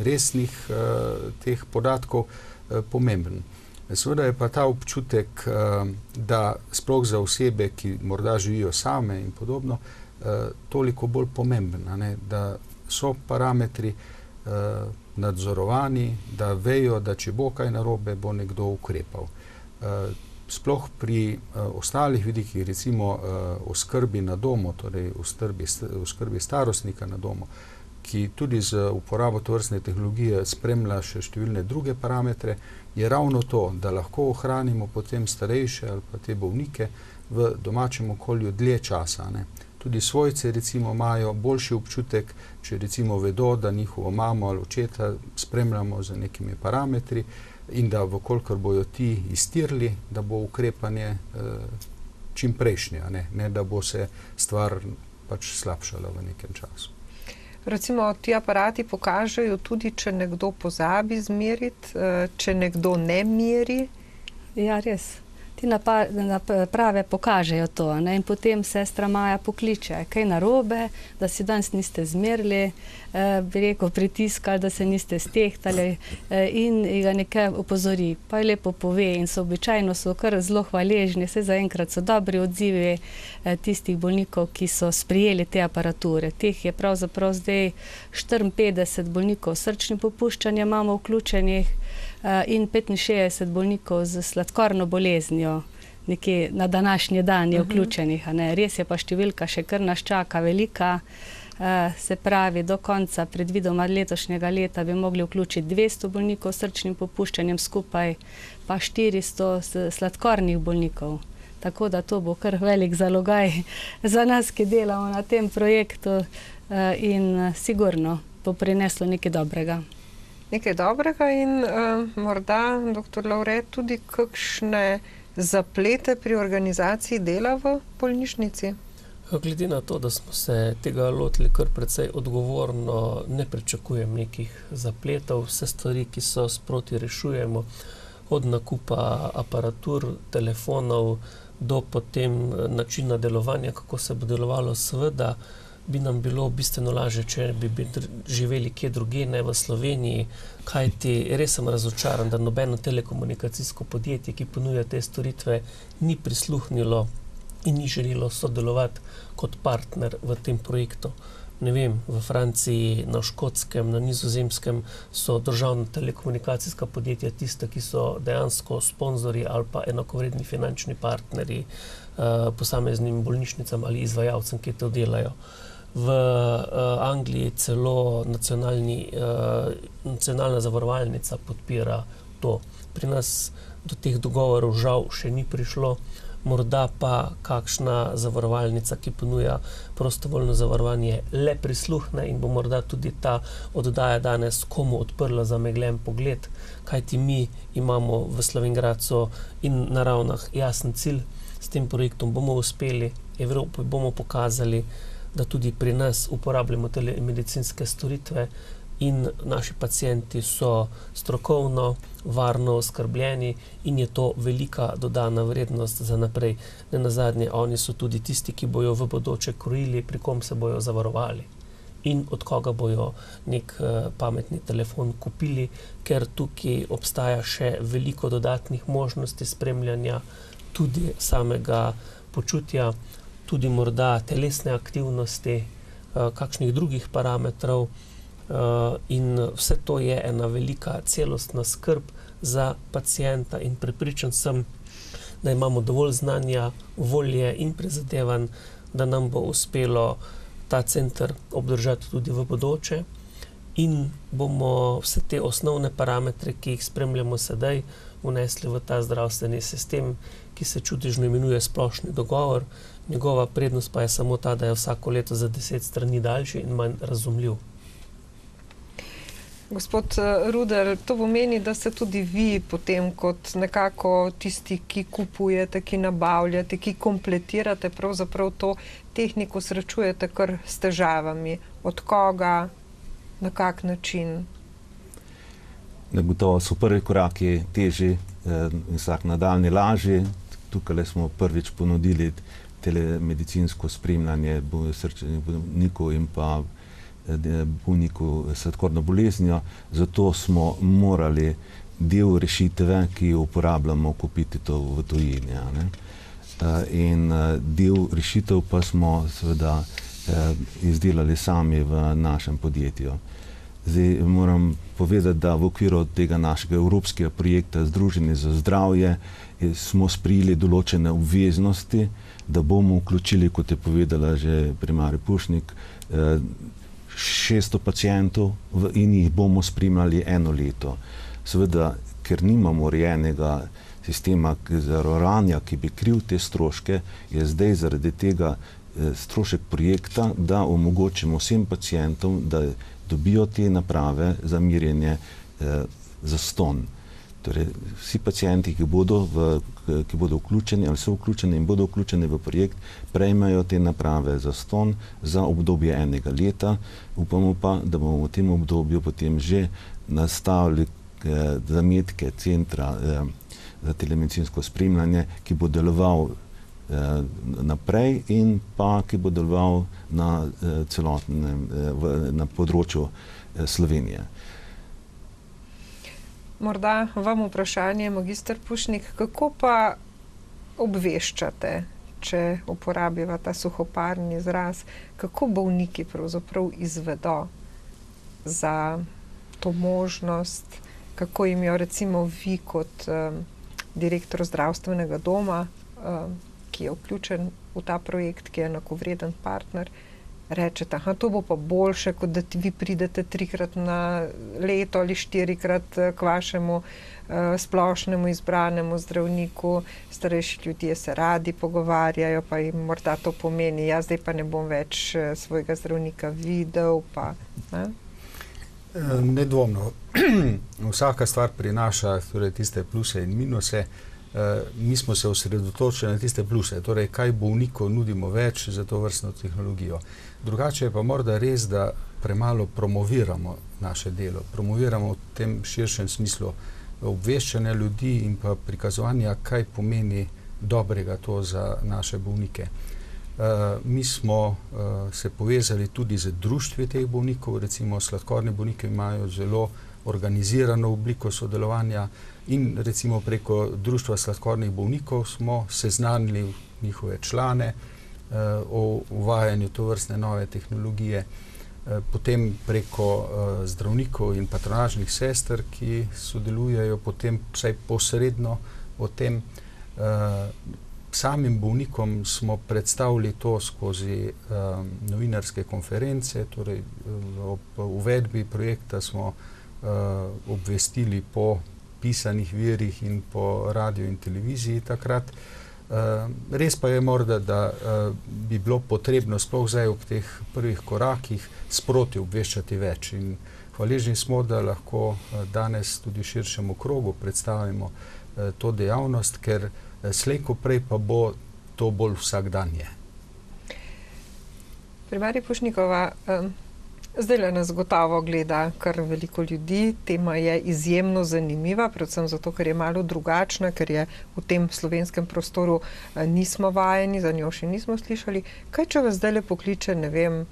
Speaker 5: resnih teh podatkov pomemben. Seveda je pa ta občutek, da sploh za osebe, ki morda živijo same in podobno, toliko bolj pomemben, da so parametri nadzorovani, da vejo, da če bo kaj narobe, bo nekdo ukrepal. Sploh pri ostalih vidikih, recimo oskrbi na domu, torej oskrbi starostnika na domu, ki tudi z uporabo tovrstne tehnologije spremlja še številne druge parametre, je ravno to, da lahko ohranimo potem starejše ali pa te bolnike v domačem okolju dlje časa. Tudi svojci recimo imajo boljši občutek, če recimo vedo, da njihovo mamo ali očeta spremljamo z nekimi parametri in da vkolikor bojo ti iztirili, da bo ukrepanje čim prejšnje, ne da bo se stvar pač slabšala v nekem času.
Speaker 1: Recimo, ti aparati pokažejo tudi, če nekdo pozabi zmeriti, če nekdo ne meri.
Speaker 4: Ja, res. Ti naprave pokažejo to, in potem sestra Maja pokliče, kaj narobe, da si danes niste zmerili, bi rekel, pritiskali, da se niste stehtali in ga nekaj opozori. Pa je lepo pove in običajno so kar zelo hvaležni, saj zaenkrat so dobri odzivi tistih bolnikov, ki so sprijeli te aparature. Teh je pravzaprav zdaj 54 bolnikov s srčnim popuščanjem imamo vključenih in 65 bolnikov z sladkorno boleznijo, nekje na današnji dan je vključenih. Res je pa številka še kar nas čaka velika, se pravi do konca predvidoma letošnjega leta bi mogli vključiti 200 bolnikov s srčnim popuščanjem skupaj, pa 400 sladkornih bolnikov. Tako da to bo kar velik zalogaj za nas, ki delamo na tem projektu in sigurno bo prineslo nekaj dobrega.
Speaker 1: Nekaj dobrega in morda, dr. Lavre, tudi kakšne zaplete pri organizaciji dela v bolnišnici?
Speaker 2: Glede na to, da smo se tega lotili kar precej odgovorno, ne pričakujem nekih zapletov. Vse stvari, ki so sproti rešujemo, od nakupa aparatur, telefonov, do potem načina delovanja, kako se bo delovalo, seveda bi nam bilo bistveno lažje, če bi živeli kje drugje, ne v Sloveniji, kajti res sem razočaran, da nobeno telekomunikacijsko podjetje, ki ponuja te storitve, ni prisluhnilo in ni želelo sodelovati kot partner v tem projektu. Ne vem, v Franciji, na Škotskem, na Nizozemskem so državna telekomunikacijska podjetja tista, ki so dejansko sponzorji ali pa enakovredni finančni partnerji posameznim bolnišnicam ali izvajalcem, ki to delajo. V Angliji celo nacionalna zavarovalnica podpira to. Pri nas do teh dogovorov žal še ni prišlo, morda pa kakšna zavarovalnica, ki ponuja prostovoljno zavarovanje, le prisluhne in bo morda tudi ta oddaja danes komu odprla zamegljen pogled, kajti mi imamo v Slovenj Gradcu in na Ravnah jasen cilj. S tem projektom bomo uspeli, Evropi bomo pokazali, da tudi pri nas uporabljamo telemedicinske storitve in naši pacienti so strokovno, varno oskrbljeni in je to velika dodana vrednost za naprej. Nenazadnje, oni so tudi tisti, ki bojo v bodoče krojili, pri kom se bojo zavarovali in od koga bojo nek pametni telefon kupili, ker tukaj obstaja še veliko dodatnih možnosti spremljanja tudi samega počutja, tudi morda telesne aktivnosti, kakšnih drugih parametrov in vse to je ena velika celostna skrb za pacienta in prepričan sem, da imamo dovolj znanja, volje in prizadevanj, da nam bo uspelo ta center obdržati tudi v bodoče in bomo vse te osnovne parametre, ki jih spremljamo sedaj, vnesli v ta zdravstveni sistem, ki se čudežno imenuje splošni dogovor. Njegova prednost pa je samo ta, da je vsako leto za 10 strani daljši in manj razumljiv.
Speaker 1: Gospod Ruder, to pomeni, da se tudi vi potem kot nekako tisti, ki kupujete, ki nabavljate, ki kompletirate pravzaprav to tehniko, srečujete kar s težavami. Od koga, na kak način?
Speaker 3: Negotovo so prvi koraki težji in vsak nadaljnji lažji. Tukaj smo prvič ponudili telemedicinsko spremljanje srčnih bolnikov in pa bolnikov s sladkorno boleznijo, zato smo morali del rešitve, ki jo uporabljamo, kupiti to v tujini. In del rešitev pa smo seveda izdelali sami v našem podjetju. Zdaj moram povedati, da v okviru tega našega evropskega projekta Združenje za zdravje smo sprejeli določene obveznosti, da bomo vključili, kot je povedala že primarij Pušnik, 600 pacientov in jih bomo spremljali 1 leto. Seveda, ker nimamo urejenega sistema zavarovanja, ki bi kril te stroške, je zdaj zaradi tega strošek projekta, da omogočimo vsem pacientom, da dobijo te naprave za merjenje zastonj. Torej, vsi pacienti, ki bodo vključeni ali so vključeni in bodo vključeni v projekt, prejmejo te naprave zastonj za obdobje 1 leta. Upamo pa, da bomo v tem obdobju potem že nastavili zametke centra za telemedicinsko spremljanje, ki bo deloval naprej in pa ki bo deloval na celotnem, na področju Slovenije.
Speaker 1: Morda vam vprašanje, magister Pušnik, kako pa obveščate, če uporabiva ta suhoparni izraz, kako bolniki pravzaprav izvedo za to možnost, kako jim jo recimo vi kot direktor zdravstvenega doma, ki je vključen v ta projekt, ki je enakovreden partner, rečete, to bo pa boljše, kot da vi pridete 3-krat na leto ali 4-krat k vašemu splošnemu izbranemu zdravniku. Starejši ljudje se radi pogovarjajo, pa jim morda to pomeni, jaz zdaj pa ne bom več svojega zdravnika videl, pa ne?
Speaker 5: Nedvomno. Vsaka stvar prinaša torej tiste pluse in minuse. Mi smo se osredotočili na tiste pluse, torej kaj bolniku nudimo več za to vrstno tehnologijo. Drugače je pa morda res, da premalo promoviramo naše delo. Promoviramo v tem širšem smislu obveščanja ljudi in pa prikazovanja, kaj pomeni dobrega to za naše bolnike. Mi smo se povezali tudi z društvi teh bolnikov, recimo sladkorni bolniki imajo zelo organizirano obliko sodelovanja in recimo preko Društva sladkornih bolnikov smo seznanili njihove člane o uvajanju tovrstne nove tehnologije, potem preko zdravnikov in patronažnih sester, ki sodelujejo potem vsaj posredno o tem. Samim bolnikom smo predstavili to skozi novinarske konference, torej ob uvedbi projekta smo obvestili po pisanih virih in po radiju in televiziji takrat. Res pa je morda, da bi bilo potrebno sploh zdaj ob teh prvih korakih sproti obveščati več. In hvaležni smo, da lahko danes tudi širšemu krogu predstavimo to dejavnost, ker slej ko prej pa bo to bolj vsakdanje.
Speaker 1: Primarij Pušnikova, zdajle nas gotovo gleda kar veliko ljudi, tema je izjemno zanimiva, predvsem zato, ker je malo drugačna, ker je v tem slovenskem prostoru nismo vajeni, za njo še nismo slišali. Kaj če vas zdajle pokliče, ne vem,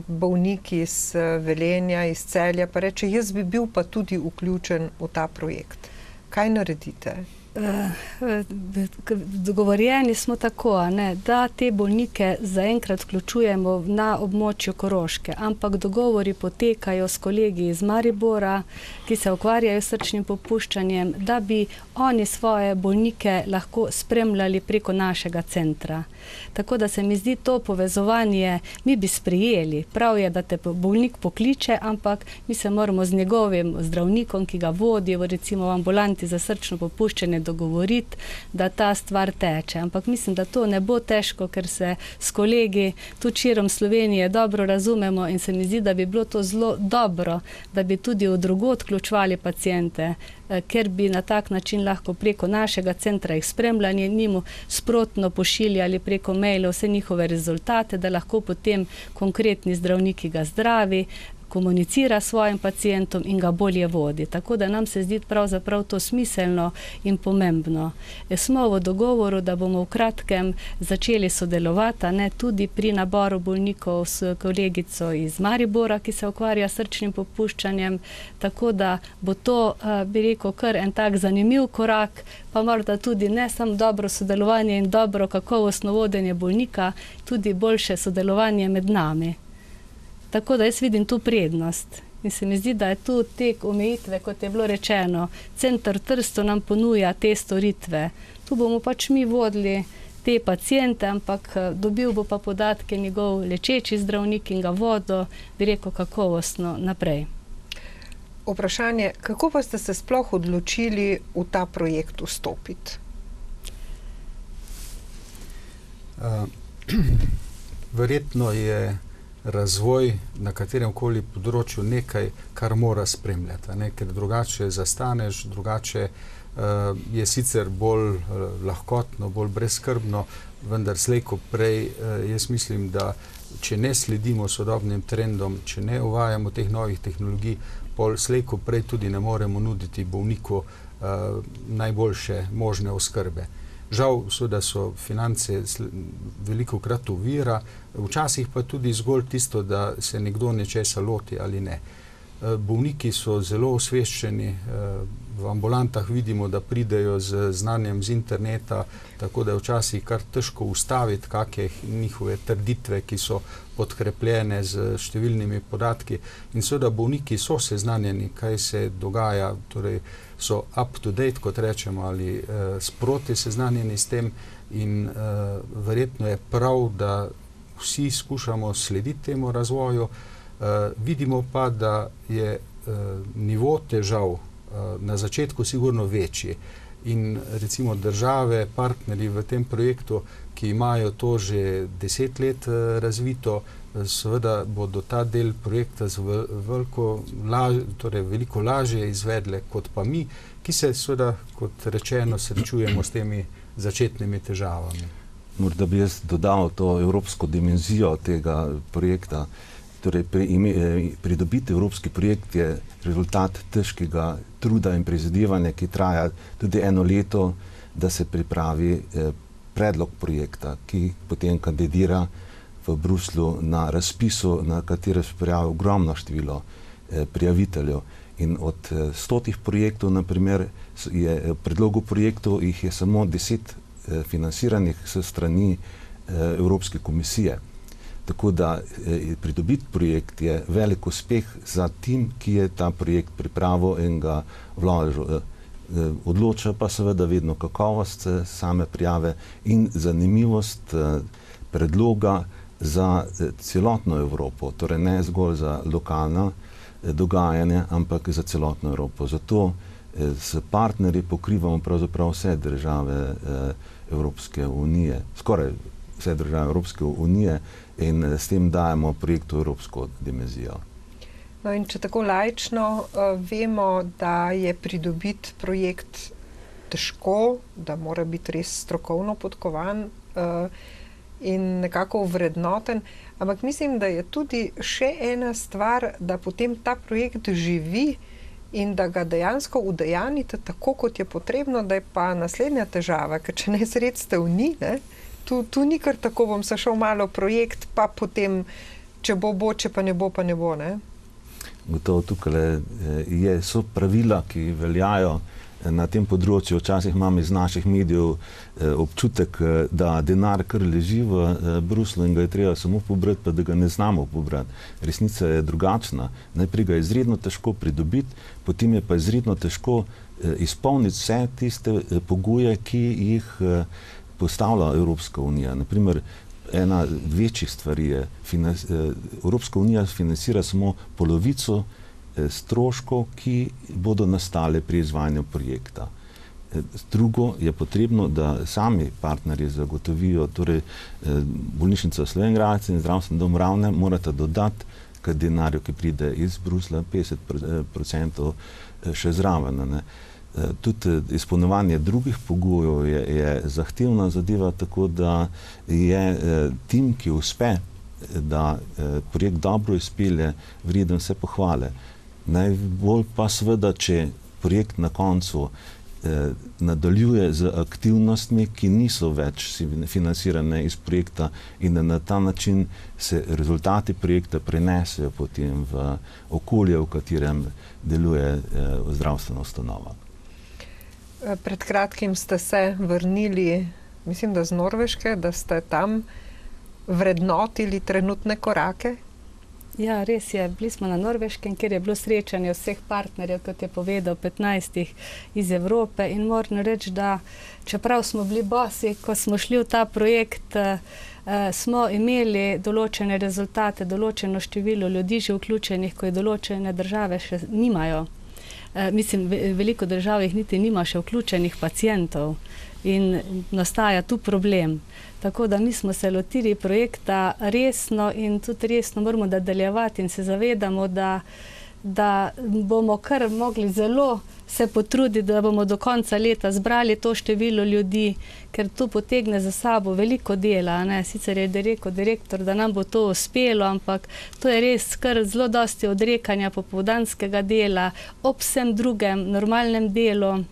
Speaker 1: bolnik iz Velenja, iz Celja, pa reče, jaz bi bil pa tudi vključen v ta projekt. Kaj naredite?
Speaker 4: Dogovorjeni smo tako, da te bolnike zaenkrat vključujemo na območju Koroške, ampak dogovori potekajo s kolegi iz Maribora, ki se ukvarjajo s srčnim popuščanjem, da bi oni svoje bolnike lahko spremljali preko našega centra. Tako da se mi zdi to povezovanje, mi bi sprejeli. Prav je, da te bolnik pokliče, ampak mi se moramo z njegovim zdravnikom, ki ga vodi, recimo v ambulanti za srčno popuščanje, dogovoriti, da ta stvar teče. Ampak mislim, da to ne bo težko, ker se s kolegi tudi širom Slovenije dobro razumemo in se mi zdi, da bi bilo to zelo dobro, da bi tudi od drugod vključevali paciente, ker bi na tak način lahko preko našega centra jih spremljali, njim sprotno pošiljali preko mailov vse njihove rezultate, da lahko potem konkretni zdravniki ga zdravi, komunicira s svojim pacientom in ga bolje vodi. Tako da nam se zdi pravzaprav to smiselno in pomembno. Smo v dogovoru, da bomo v kratkem začeli sodelovati, ne, tudi pri naboru bolnikov s kolegico iz Maribora, ki se ukvarja s srčnim popuščanjem, tako da bo to, bi rekel, kar en tak zanimiv korak, pa morda tudi ne samo dobro sodelovanje in dobro kakovostno vodenje bolnika, tudi boljše sodelovanje med nami. Tako da jaz vidim tu prednost. In se mi zdi, da je tu tek omejitve, kot je bilo rečeno. Center Trsto nam ponuja te storitve. Tu bomo pač mi vodili te paciente, ampak dobil bo pa podatke njegov lečeči zdravnik in ga vodo, bi rekel, kakovostno naprej.
Speaker 1: Vprašanje, kako pa ste se sploh odločili v ta projekt vstopiti?
Speaker 5: Verjetno je razvoj na kateremkoli področju nekaj, kar mora spremljati, ne? Ker drugače zastaneš, drugače je sicer bolj lahkotno, bolj brezskrbno, vendar slej ko prej, jaz mislim, da če ne sledimo sodobnim trendom, če ne uvajamo teh novih tehnologij, pol slej ko prej tudi ne moremo nuditi bolniku najboljše možne oskrbe. Žal, da so finance velikokrat ovira, včasih pa tudi zgolj tisto, da se nekdo nečesa loti ali ne. Bolniki so zelo osveščeni, v ambulantah vidimo, da pridejo z znanjem z interneta, tako da je včasih kar težko ustaviti kakšne njihove trditve, ki so podkrepljene z številnimi podatki. In seveda bolniki so seznanjeni, kaj se dogaja, torej so up to date, kot rečemo, ali sproti seznanjeni s tem in verjetno je prav, da vsi skušamo slediti temu razvoju. Vidimo pa, da je nivo težav na začetku sigurno večji in recimo države, partnerji v tem projektu, ki imajo to že 10 let razvito, seveda bodo ta del projekta veliko lažje izvedle kot pa mi, ki se seveda, kot rečeno, srečujemo s temi začetnimi težavami.
Speaker 3: Morda bi jaz dodal to evropsko dimenzijo tega projekta. Torej, pridobiti evropski projekt je rezultat težkega truda in prizadevanja, ki traja tudi 1 leto, da se pripravi predlog projekta, ki potem kandidira v Bruslju na razpisu, na katero se prijavi ogromno število prijaviteljev. In od 100 projektov, naprimer, v predlogu projektov jih je samo 10 financiranih s strani Evropske komisije. Tako da pridobiti projekt je velik uspeh za tim, ki je ta projekt pripravil in ga vložil. Odloča pa seveda vedno kakovost same prijave in zanimivost predloga za celotno Evropo, torej ne zgolj za lokalna dogajanja, ampak za celotno Evropo. Zato s partnerji pokrivamo pravzaprav vse države Evropske unije, skoraj vse države Evropske unije, in s tem dajemo projektu evropsko dimenzijo.
Speaker 1: No in če tako laično vemo, da je pridobiti projekt težko, da mora biti res strokovno podkovan in nekako vrednoten, ampak mislim, da je tudi še ena stvar, da potem ta projekt živi in da ga dejansko udejanite tako, kot je potrebno, da je pa naslednja težava, ker če ne sredstev ni, ne? Tu ni kar tako, bom se šel malo projekt, pa potem, če bo, če pa ne bo, ne?
Speaker 3: Gotovo tukaj so pravila, ki veljajo na tem področju. Včasih imam iz naših medijev občutek, da denar kar leži v Bruslju in ga je treba samo pobrati, pa da ga ne znamo pobrati. Resnica je drugačna. Najprej ga je izredno težko pridobiti, potem je pa izredno težko izpolniti vse tiste pogoje, ki jih postavlja Evropska unija. Naprimer, ena večjih stvari je, Evropska unija financira samo polovico stroškov, ki bodo nastale pri izvajanju projekta. Drugo je potrebno, da sami partnerji zagotovijo, torej bolnišnica Slovenj Gradec in zdravstveni dom Ravne morata dodati k denarju, ki pride iz Bruslja, 50% še zraven, ne. Tudi izpolnjevanje drugih pogojev je zahtevna zadeva, tako da je tim, ki uspe da projekt dobro izpelje, vreden vse pohvale. Najbolj pa seveda, če projekt na koncu nadaljuje z aktivnostmi, ki niso več financirane iz projekta in da na ta način se rezultati projekta prenesejo potem v okolje, v katerem deluje zdravstvena ustanova.
Speaker 1: Pred kratkim ste se vrnili, mislim, da z Norveške, da ste tam vrednotili trenutne korake.
Speaker 4: Ja, res je. Bili smo na Norveškem, kjer je bilo srečanje vseh partnerjev, kot je povedal, 15 iz Evrope, in moram reči, da čeprav smo bili bosi, ko smo šli v ta projekt, smo imeli določene rezultate, določeno število ljudi že vključenih, ko je določene države še nimajo. Mislim, veliko držav jih niti nima še vključenih pacientov in nastaja tu problem. Tako da mi smo se lotili projekta resno in tudi resno moramo nadaljevati in se zavedamo, da bomo kar mogli zelo se potruditi, da bomo do konca leta zbrali to število ljudi, ker to potegne za sabo veliko dela. Sicer je rekel direktor, da nam bo to uspelo, ampak to je res kar zelo dosti odrekanja popoldanskega dela ob vsem drugem normalnem delu,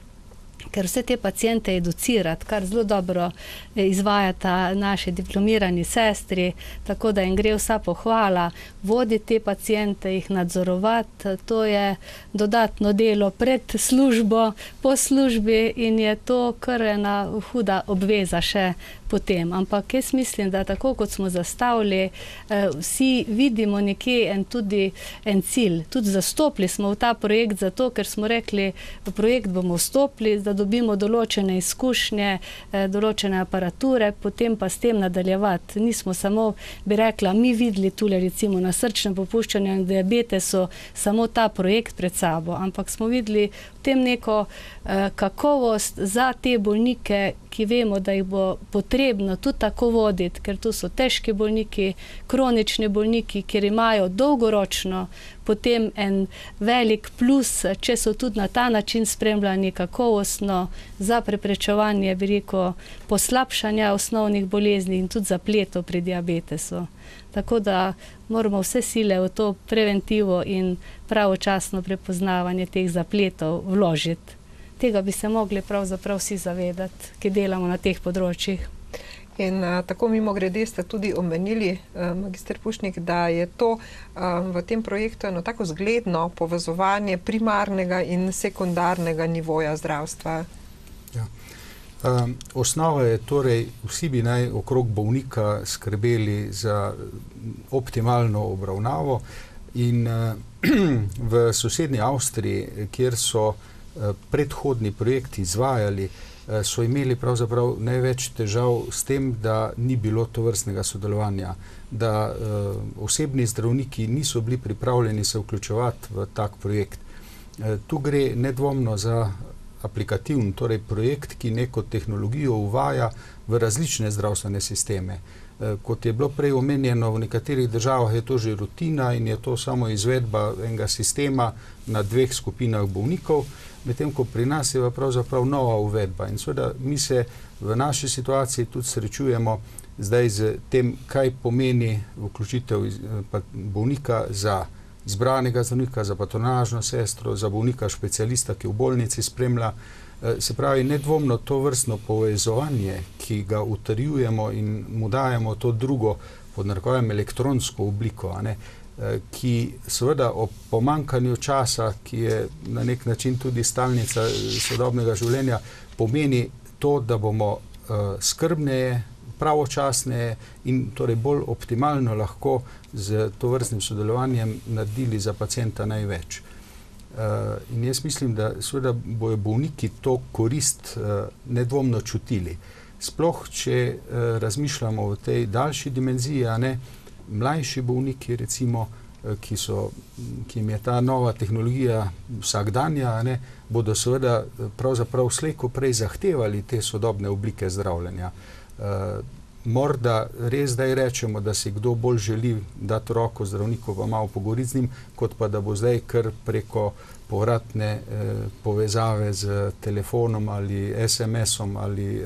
Speaker 4: ker vse te paciente educirati, kar zelo dobro izvajata naši diplomirani sestri, tako da jim gre vsa pohvala, voditi te paciente, jih nadzorovati, to je dodatno delo pred službo, po službi in je to kar ena huda obveza še potem. Ampak jaz mislim, da tako kot smo zastavili, vsi vidimo nekje tudi en cilj. Tudi zastopili smo v ta projekt zato, ker smo rekli, v projekt bomo vstopili, da dobimo določene izkušnje, določene aparature, potem pa s tem nadaljevati. Nismo samo, bi rekla, mi videli tule recimo na srčnem popuščanju in diabetesu samo ta projekt pred sabo, ampak smo videli v tem neko kakovost za te bolnike, ki vemo, da jih bo potrebno tudi tako voditi, ker tu so težki bolniki, kronični bolniki, kjer imajo dolgoročno potem en velik plus, če so tudi na ta način spremljani kakovostno za preprečevanje, bi rekel, poslabšanja osnovnih bolezni in tudi zapletov pri diabetesu. Tako da moramo vse sile v to preventivo in pravočasno prepoznavanje teh zapletov vložiti. Tega bi se mogli pravzaprav vsi zavedati, ki delamo na teh področjih.
Speaker 1: In tako mimogrede ste tudi omenili, magister Pušnik, da je to v tem projektu eno tako zgledno povezovanje primarnega in sekundarnega nivoja zdravstva.
Speaker 5: Ja. Osnova je torej, vsi bi naj okrog bolnika skrbeli za optimalno obravnavo in v sosednji Avstriji, kjer so predhodni projekti izvajali, so imeli pravzaprav največ težav s tem, da ni bilo tovrstnega sodelovanja, da osebni zdravniki niso bili pripravljeni se vključevati v tak projekt. Tu gre nedvomno za aplikativen, torej projekt, ki neko tehnologijo uvaja v različne zdravstvene sisteme. Kot je bilo prej omenjeno, v nekaterih državah je to že rutina in je to samo izvedba enega sistema na dveh skupinah bolnikov, medtem ko pri nas je pravzaprav nova uvedba. In seveda mi se v naši situaciji tudi srečujemo zdaj z tem, kaj pomeni vključitev bolnika za izbranega zdravnika, za patronažno sestro, za bolnika specialista, ki v bolnici spremlja. Se pravi, nedvomno to vrstno povezovanje, ki ga utrjujemo in mu dajemo to drugo, pod narekovajem, elektronsko obliko, ki seveda ob pomanjkanju časa, ki je na nek način tudi stalnica sodobnega življenja, pomeni to, da bomo skrbneje, pravočasneje in torej bolj optimalno lahko z tovrstnim sodelovanjem naredili za pacienta največ. In jaz mislim, da seveda bojo bolniki to korist nedvomno čutili. Sploh, če razmišljamo o tej daljši dimenziji, mlajši bolniki recimo, ki jim je ta nova tehnologija vsakdanja, bodo seveda pravzaprav slej ko prej zahtevali te sodobne oblike zdravljenja. Morda res zdaj rečemo, da si kdo bolj želi dati roko zdravniku pa malo pogovoriti z njim, kot pa da bo zdaj kar preko povratne povezave z telefonom ali SMS-om ali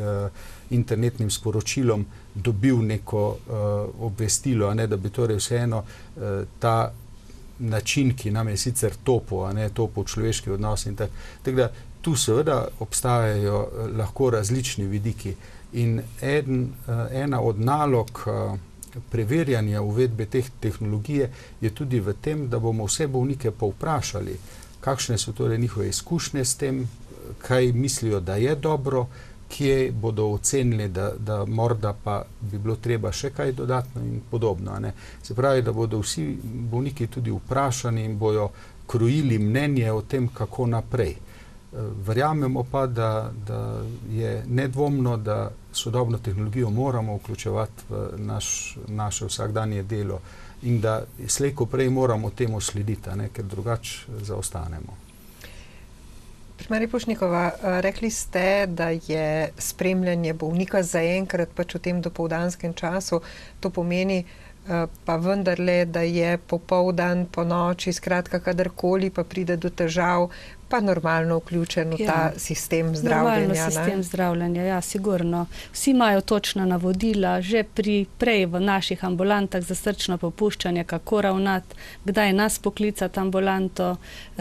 Speaker 5: internetnim sporočilom dobil neko obvestilo, da bi torej vseeno ta način, ki nam je sicer topo človeški odnos in tako da tu seveda obstajajo lahko različni vidiki in ena od nalog preverjanja uvedbe teh tehnologije je tudi v tem, da bomo vse bolnike povprašali, kakšne so torej njihove izkušnje s tem, kaj mislijo, da je dobro, kje bodo ocenili, da morda pa bi bilo treba še kaj dodatno in podobno. Se pravi, da bodo vsi bolniki tudi vprašani in bojo krojili mnenje o tem, kako naprej. Verjamemo pa, da je nedvomno, da sodobno tehnologijo moramo vključevati v naše vsakdanje delo in da slej ko prej moramo temu slediti, ker drugače zaostanemo.
Speaker 1: Pri Mariji Pušnikova, rekli ste, da je spremljanje bolnika zaenkrat pač v tem dopoldanskem času, to pomeni pa vendarle, da je popoldan, po noči, skratka kadarkoli pa pride do težav, pa normalno vključen v ta sistem zdravljenja.
Speaker 4: Normalno sistem zdravljenja, ja, sigurno. Vsi imajo točna navodila, že prej v naših ambulantah za srčno popuščanje, kako ravnati, kdaj nas poklicati ambulanto,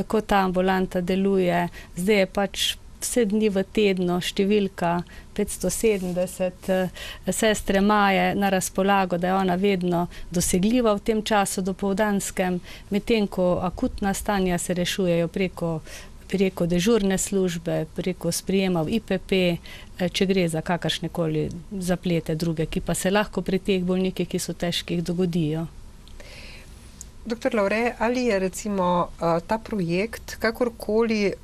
Speaker 4: ko ta ambulanta deluje. Zdaj je pač vse dni v tednu številka 570 sestre Maje na razpolago, da je ona vedno dosegljiva v tem času dopoldanskem, medtem ko akutna stanja se rešujejo preko dežurne službe, preko sprijema v IPP, če gre za kakršnekoli zaplete druge, ki pa se lahko pri teh bolnikih, ki so težkih, dogodijo.
Speaker 1: Doktor Lavre, ali je recimo ta projekt kakorkoli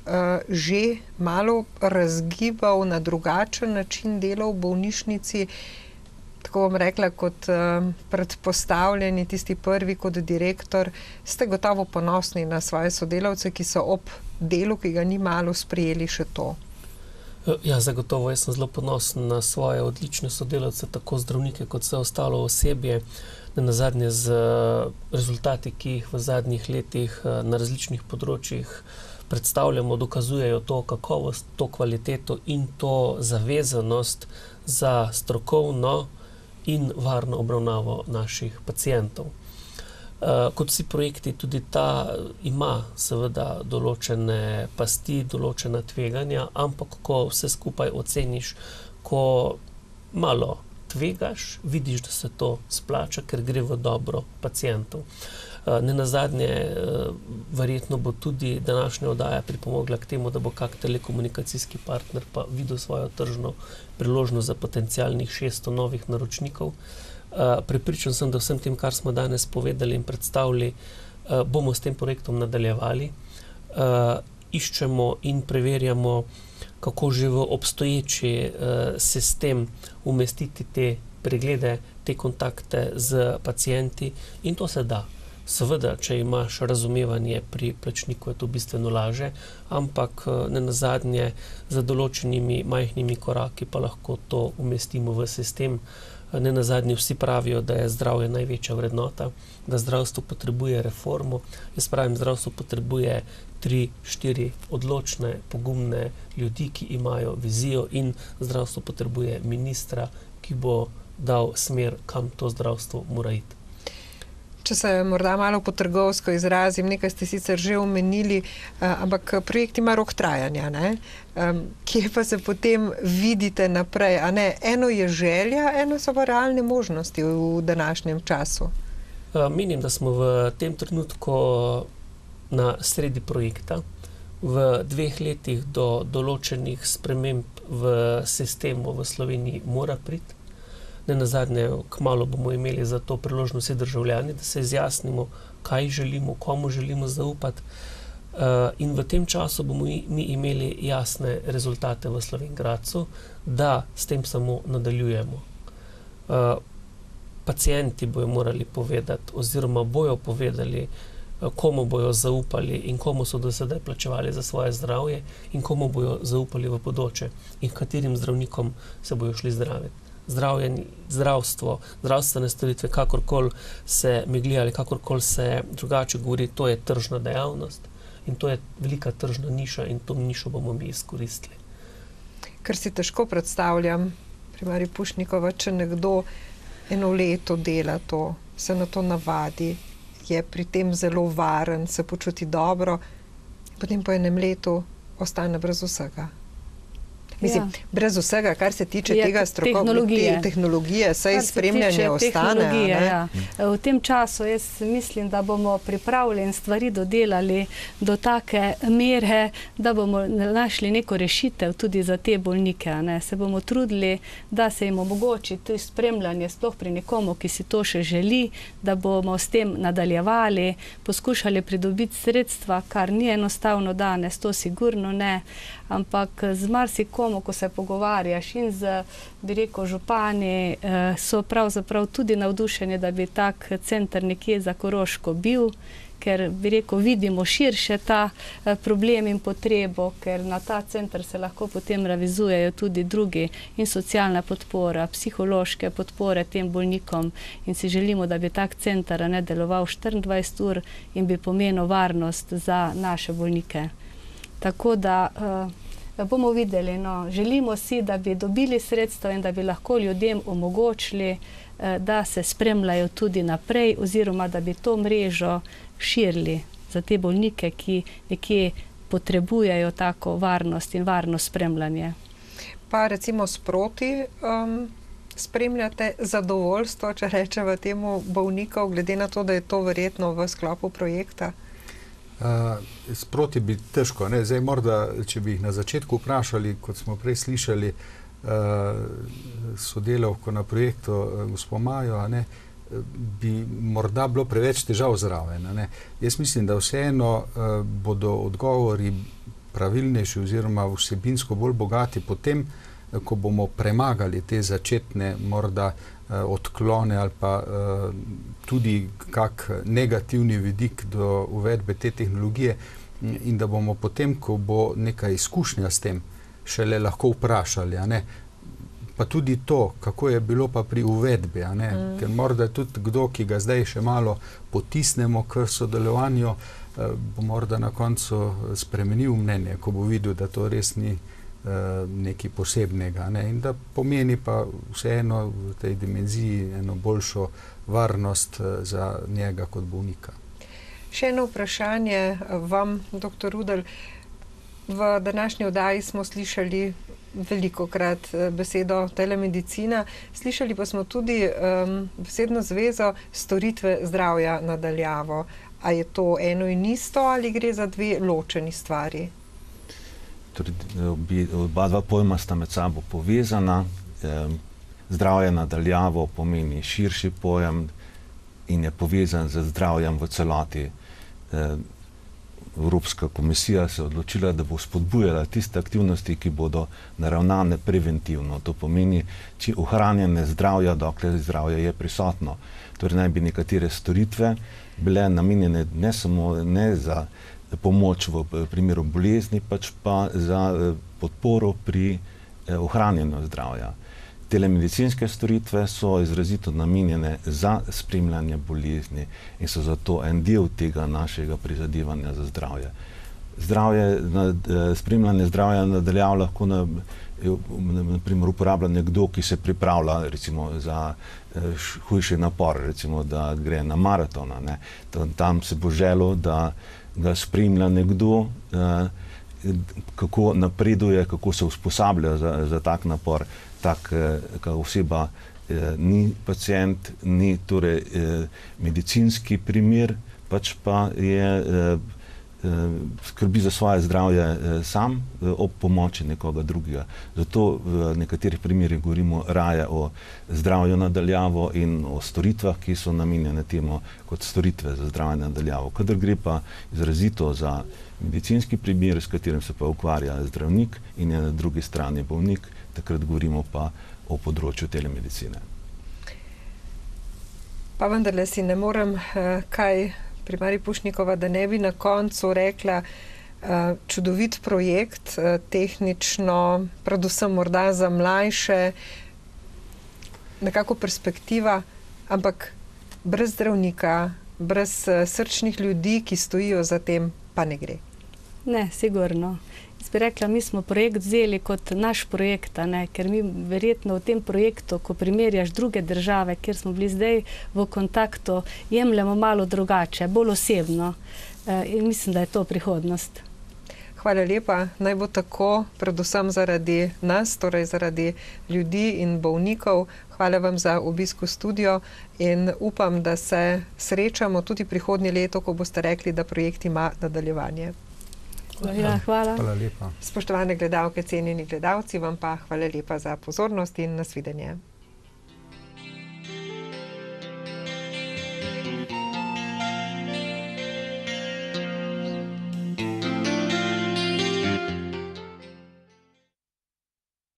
Speaker 1: že malo razgibal na drugačen način dela v bolnišnici, tako bom rekla, kot predpostavljeni, tisti prvi kot direktor, ste gotovo ponosni na svoje sodelavce, ki so ob delu, ki ga ni malo, sprejeli še to?
Speaker 2: Ja, zagotovo, jaz sem zelo ponosen na svoje odlične sodelavce, tako zdravnike kot vse ostalo osebje, nenazadnje z rezultati, ki jih v zadnjih letih na različnih področjih predstavljamo, dokazujejo to kakovost, to kvaliteto in to zavezanost za strokovno in varno obravnavo naših pacientov. Kot vsi projekti, tudi ta ima seveda določene pasti, določena tveganja, ampak ko vse skupaj oceniš, ko malo tvegaš, vidiš, da se to splača, ker gre v dobro pacientov. Nenazadnje, verjetno bo tudi današnja oddaja pripomogla k temu, da bo kak telekomunikacijski partner pa videl svojo tržno priložnost za potencialnih 600 novih naročnikov. Prepričan sem, da vsem tem, kar smo danes povedali in predstavili, bomo s tem projektom nadaljevali. Iščemo in preverjamo, kako že v obstoječi sistem umestiti te preglede, te kontakte z pacienti in to se da. Seveda, če imaš razumevanje pri plačniku, je to bistveno laže, ampak nenazadnje za določenimi majhnimi koraki pa lahko to umestimo v sistem. Nenazadnje vsi pravijo, da je zdravje največja vrednota, da zdravstvo potrebuje reformo. Jaz pravim, zdravstvo potrebuje 3-4 odločne, pogumne ljudi, ki imajo vizijo in zdravstvo potrebuje ministra, ki bo dal smer, kam to zdravstvo mora iti.
Speaker 1: Če se morda malo po trgovsko izrazim, nekaj ste sicer že omenili, ampak projekt ima rok trajanja, ne? Kje pa se potem vidite naprej? A ne? Eno je želja, eno so pa realne možnosti v današnjem času.
Speaker 2: Menim, da smo v tem trenutku na sredi projekta. V 2 letih do določenih sprememb v sistemu v Sloveniji mora priti. Nenazadnje, kmalu bomo imeli za to priložnost vsi državljani, da se izjasnimo, kaj želimo, komu želimo zaupati. In v tem času bomo mi imeli jasne rezultate v Slovenj Gradcu, da s tem samo nadaljujemo. Pacienti bojo morali povedati oziroma bojo povedali, komu bojo zaupali in komu so do sedaj plačevali za svoje zdravje in komu bojo zaupali v bodoče in katerim zdravnikom se bojo šli zdraviti. Zdravstvo, zdravstvene storitve, kakorkoli se megli ali kakorkoli se drugače govori, to je tržna dejavnost in to je velika tržna niša in to nišo bomo mi izkoristili.
Speaker 1: Kar si težko predstavljam, primarij Pušnikova, če nekdo eno leto dela to, se na to navadi, je pri tem zelo varen, se počuti dobro, potem po enem letu ostane brez vsega. Mislim, brez vsega, kar se tiče tega tehnologije, saj spremljanje ostane.
Speaker 4: V tem času jaz mislim, da bomo pripravljeni stvari dodelali do take mere, da bomo našli neko rešitev tudi za te bolnike. Se bomo trudili, da se jim omogoči to spremljanje, sploh pri nekomu, ki si to še želi, da bomo s tem nadaljevali, poskušali pridobiti sredstva, kar ni enostavno danes, to sigurno ne, ampak z marsikomu, ko se pogovarjaš in z, bi rekel, župani, so pravzaprav tudi navdušeni, da bi tak center nekje za Koroško bil, ker, bi rekel, vidimo širše ta problem in potrebo, ker na ta center se lahko potem realizujejo tudi drugi in socialna podpora, psihološke podpore tem bolnikom in si želimo, da bi tak center deloval 24 ur in bi pomenil varnost za naše bolnike. Tako da bomo videli, želimo si, da bi dobili sredstva in da bi lahko ljudem omogočili, da se spremljajo tudi naprej oziroma da bi to mrežo širili za te bolnike, ki nekje potrebujejo tako varnost in varno spremljanje.
Speaker 1: Pa recimo sproti spremljate zadovoljstvo, če rečeva temu, bolnikov, glede na to, da je to verjetno v sklopu projekta?
Speaker 5: Sproti bi težko. Zdaj morda, če bi jih na začetku vprašali, kot smo prej slišali, sodelavko na projektu gospo Majo, bi morda bilo preveč težav zraven. Jaz mislim, da vseeno bodo odgovori pravilnejši oziroma vsebinsko bolj bogati potem, ko bomo premagali te začetne morda odklone ali pa tudi kak negativni vidik do uvedbe te tehnologije in da bomo potem, ko bo neka izkušnja s tem, šele lahko vprašali, pa tudi to, kako je bilo pa pri uvedbi, ker morda tudi kdo, ki ga zdaj še malo potisnemo k sodelovanju, bo morda na koncu spremenil mnenje, ko bo videl, da to res ni nekaj posebnega, in da pomeni pa vseeno v tej dimenziji eno boljšo varnost za njega kot bolnika.
Speaker 1: Še eno vprašanje vam, dr. Rudl. V današnji oddaji smo slišali velikokrat besedo telemedicina, slišali pa smo tudi besedno zvezo storitve zdravja na daljavo. A je to eno in isto ali gre za dve ločeni stvari?
Speaker 3: Oba dva pojma sta med sabo povezana. Zdravje na daljavo pomeni širši pojem in je povezan z zdravjem v celoti. Evropska komisija se je odločila, da bo spodbujala tiste aktivnosti, ki bodo naravnane preventivno. To pomeni, če ohranjanje zdravja, dokler zdravje je prisotno. Torej naj bi nekatere storitve bile namenjene ne za pomoč v primeru bolezni, pač pa za podporo pri ohranjanju zdravja. Telemedicinske storitve so izrazito namenjene za spremljanje bolezni in so zato en del tega našega prizadevanja za zdravje. Spremljanje zdravja na daljavo lahko na primer uporablja nekdo, ki se pripravlja recimo za hujši napor, recimo da gre na maraton. Tam se bo želel, da ga spremlja nekdo, kako napreduje, kako se usposablja za tak napor. Taka oseba ni pacient, ni torej medicinski primer, pač pa je skrbi za svoje zdravje sam ob pomoči nekoga drugega. Zato v nekaterih primerih govorimo raje o zdravju na daljavo in o storitvah, ki so namenjene temu kot storitve za zdravje na daljavo. Kadar gre pa izrazito za medicinski primer, s katerim se pa ukvarja zdravnik in je na drugi strani bolnik, takrat govorimo pa o področju telemedicine.
Speaker 1: Pa vendarle si ne morem kaj primarij Pušnikova, da ne bi na koncu rekla čudovit projekt, tehnično, predvsem morda za mlajše, nekako perspektiva, ampak brez zdravnika, brez srčnih ljudi, ki stojijo za tem, pa ne gre.
Speaker 4: Ne, sigurno. Jaz bi rekla, mi smo projekt vzeli kot naš projekt, ker mi verjetno v tem projektu, ko primerjaš druge države, kjer smo bili zdaj v kontaktu, jemljemo malo drugače, bolj osebno. In mislim, da je to prihodnost.
Speaker 1: Hvala lepa. Naj bo tako, predvsem zaradi nas, torej zaradi ljudi in bolnikov. Hvala vam za obisk v studio in upam, da se srečamo tudi prihodnje leto, ko boste rekli, da projekt ima nadaljevanje.
Speaker 4: Ja, hvala.
Speaker 5: Hvala lepa.
Speaker 1: Spoštovane gledalke, cenjeni gledalci, vam pa hvala lepa za pozornost in nasvidenje.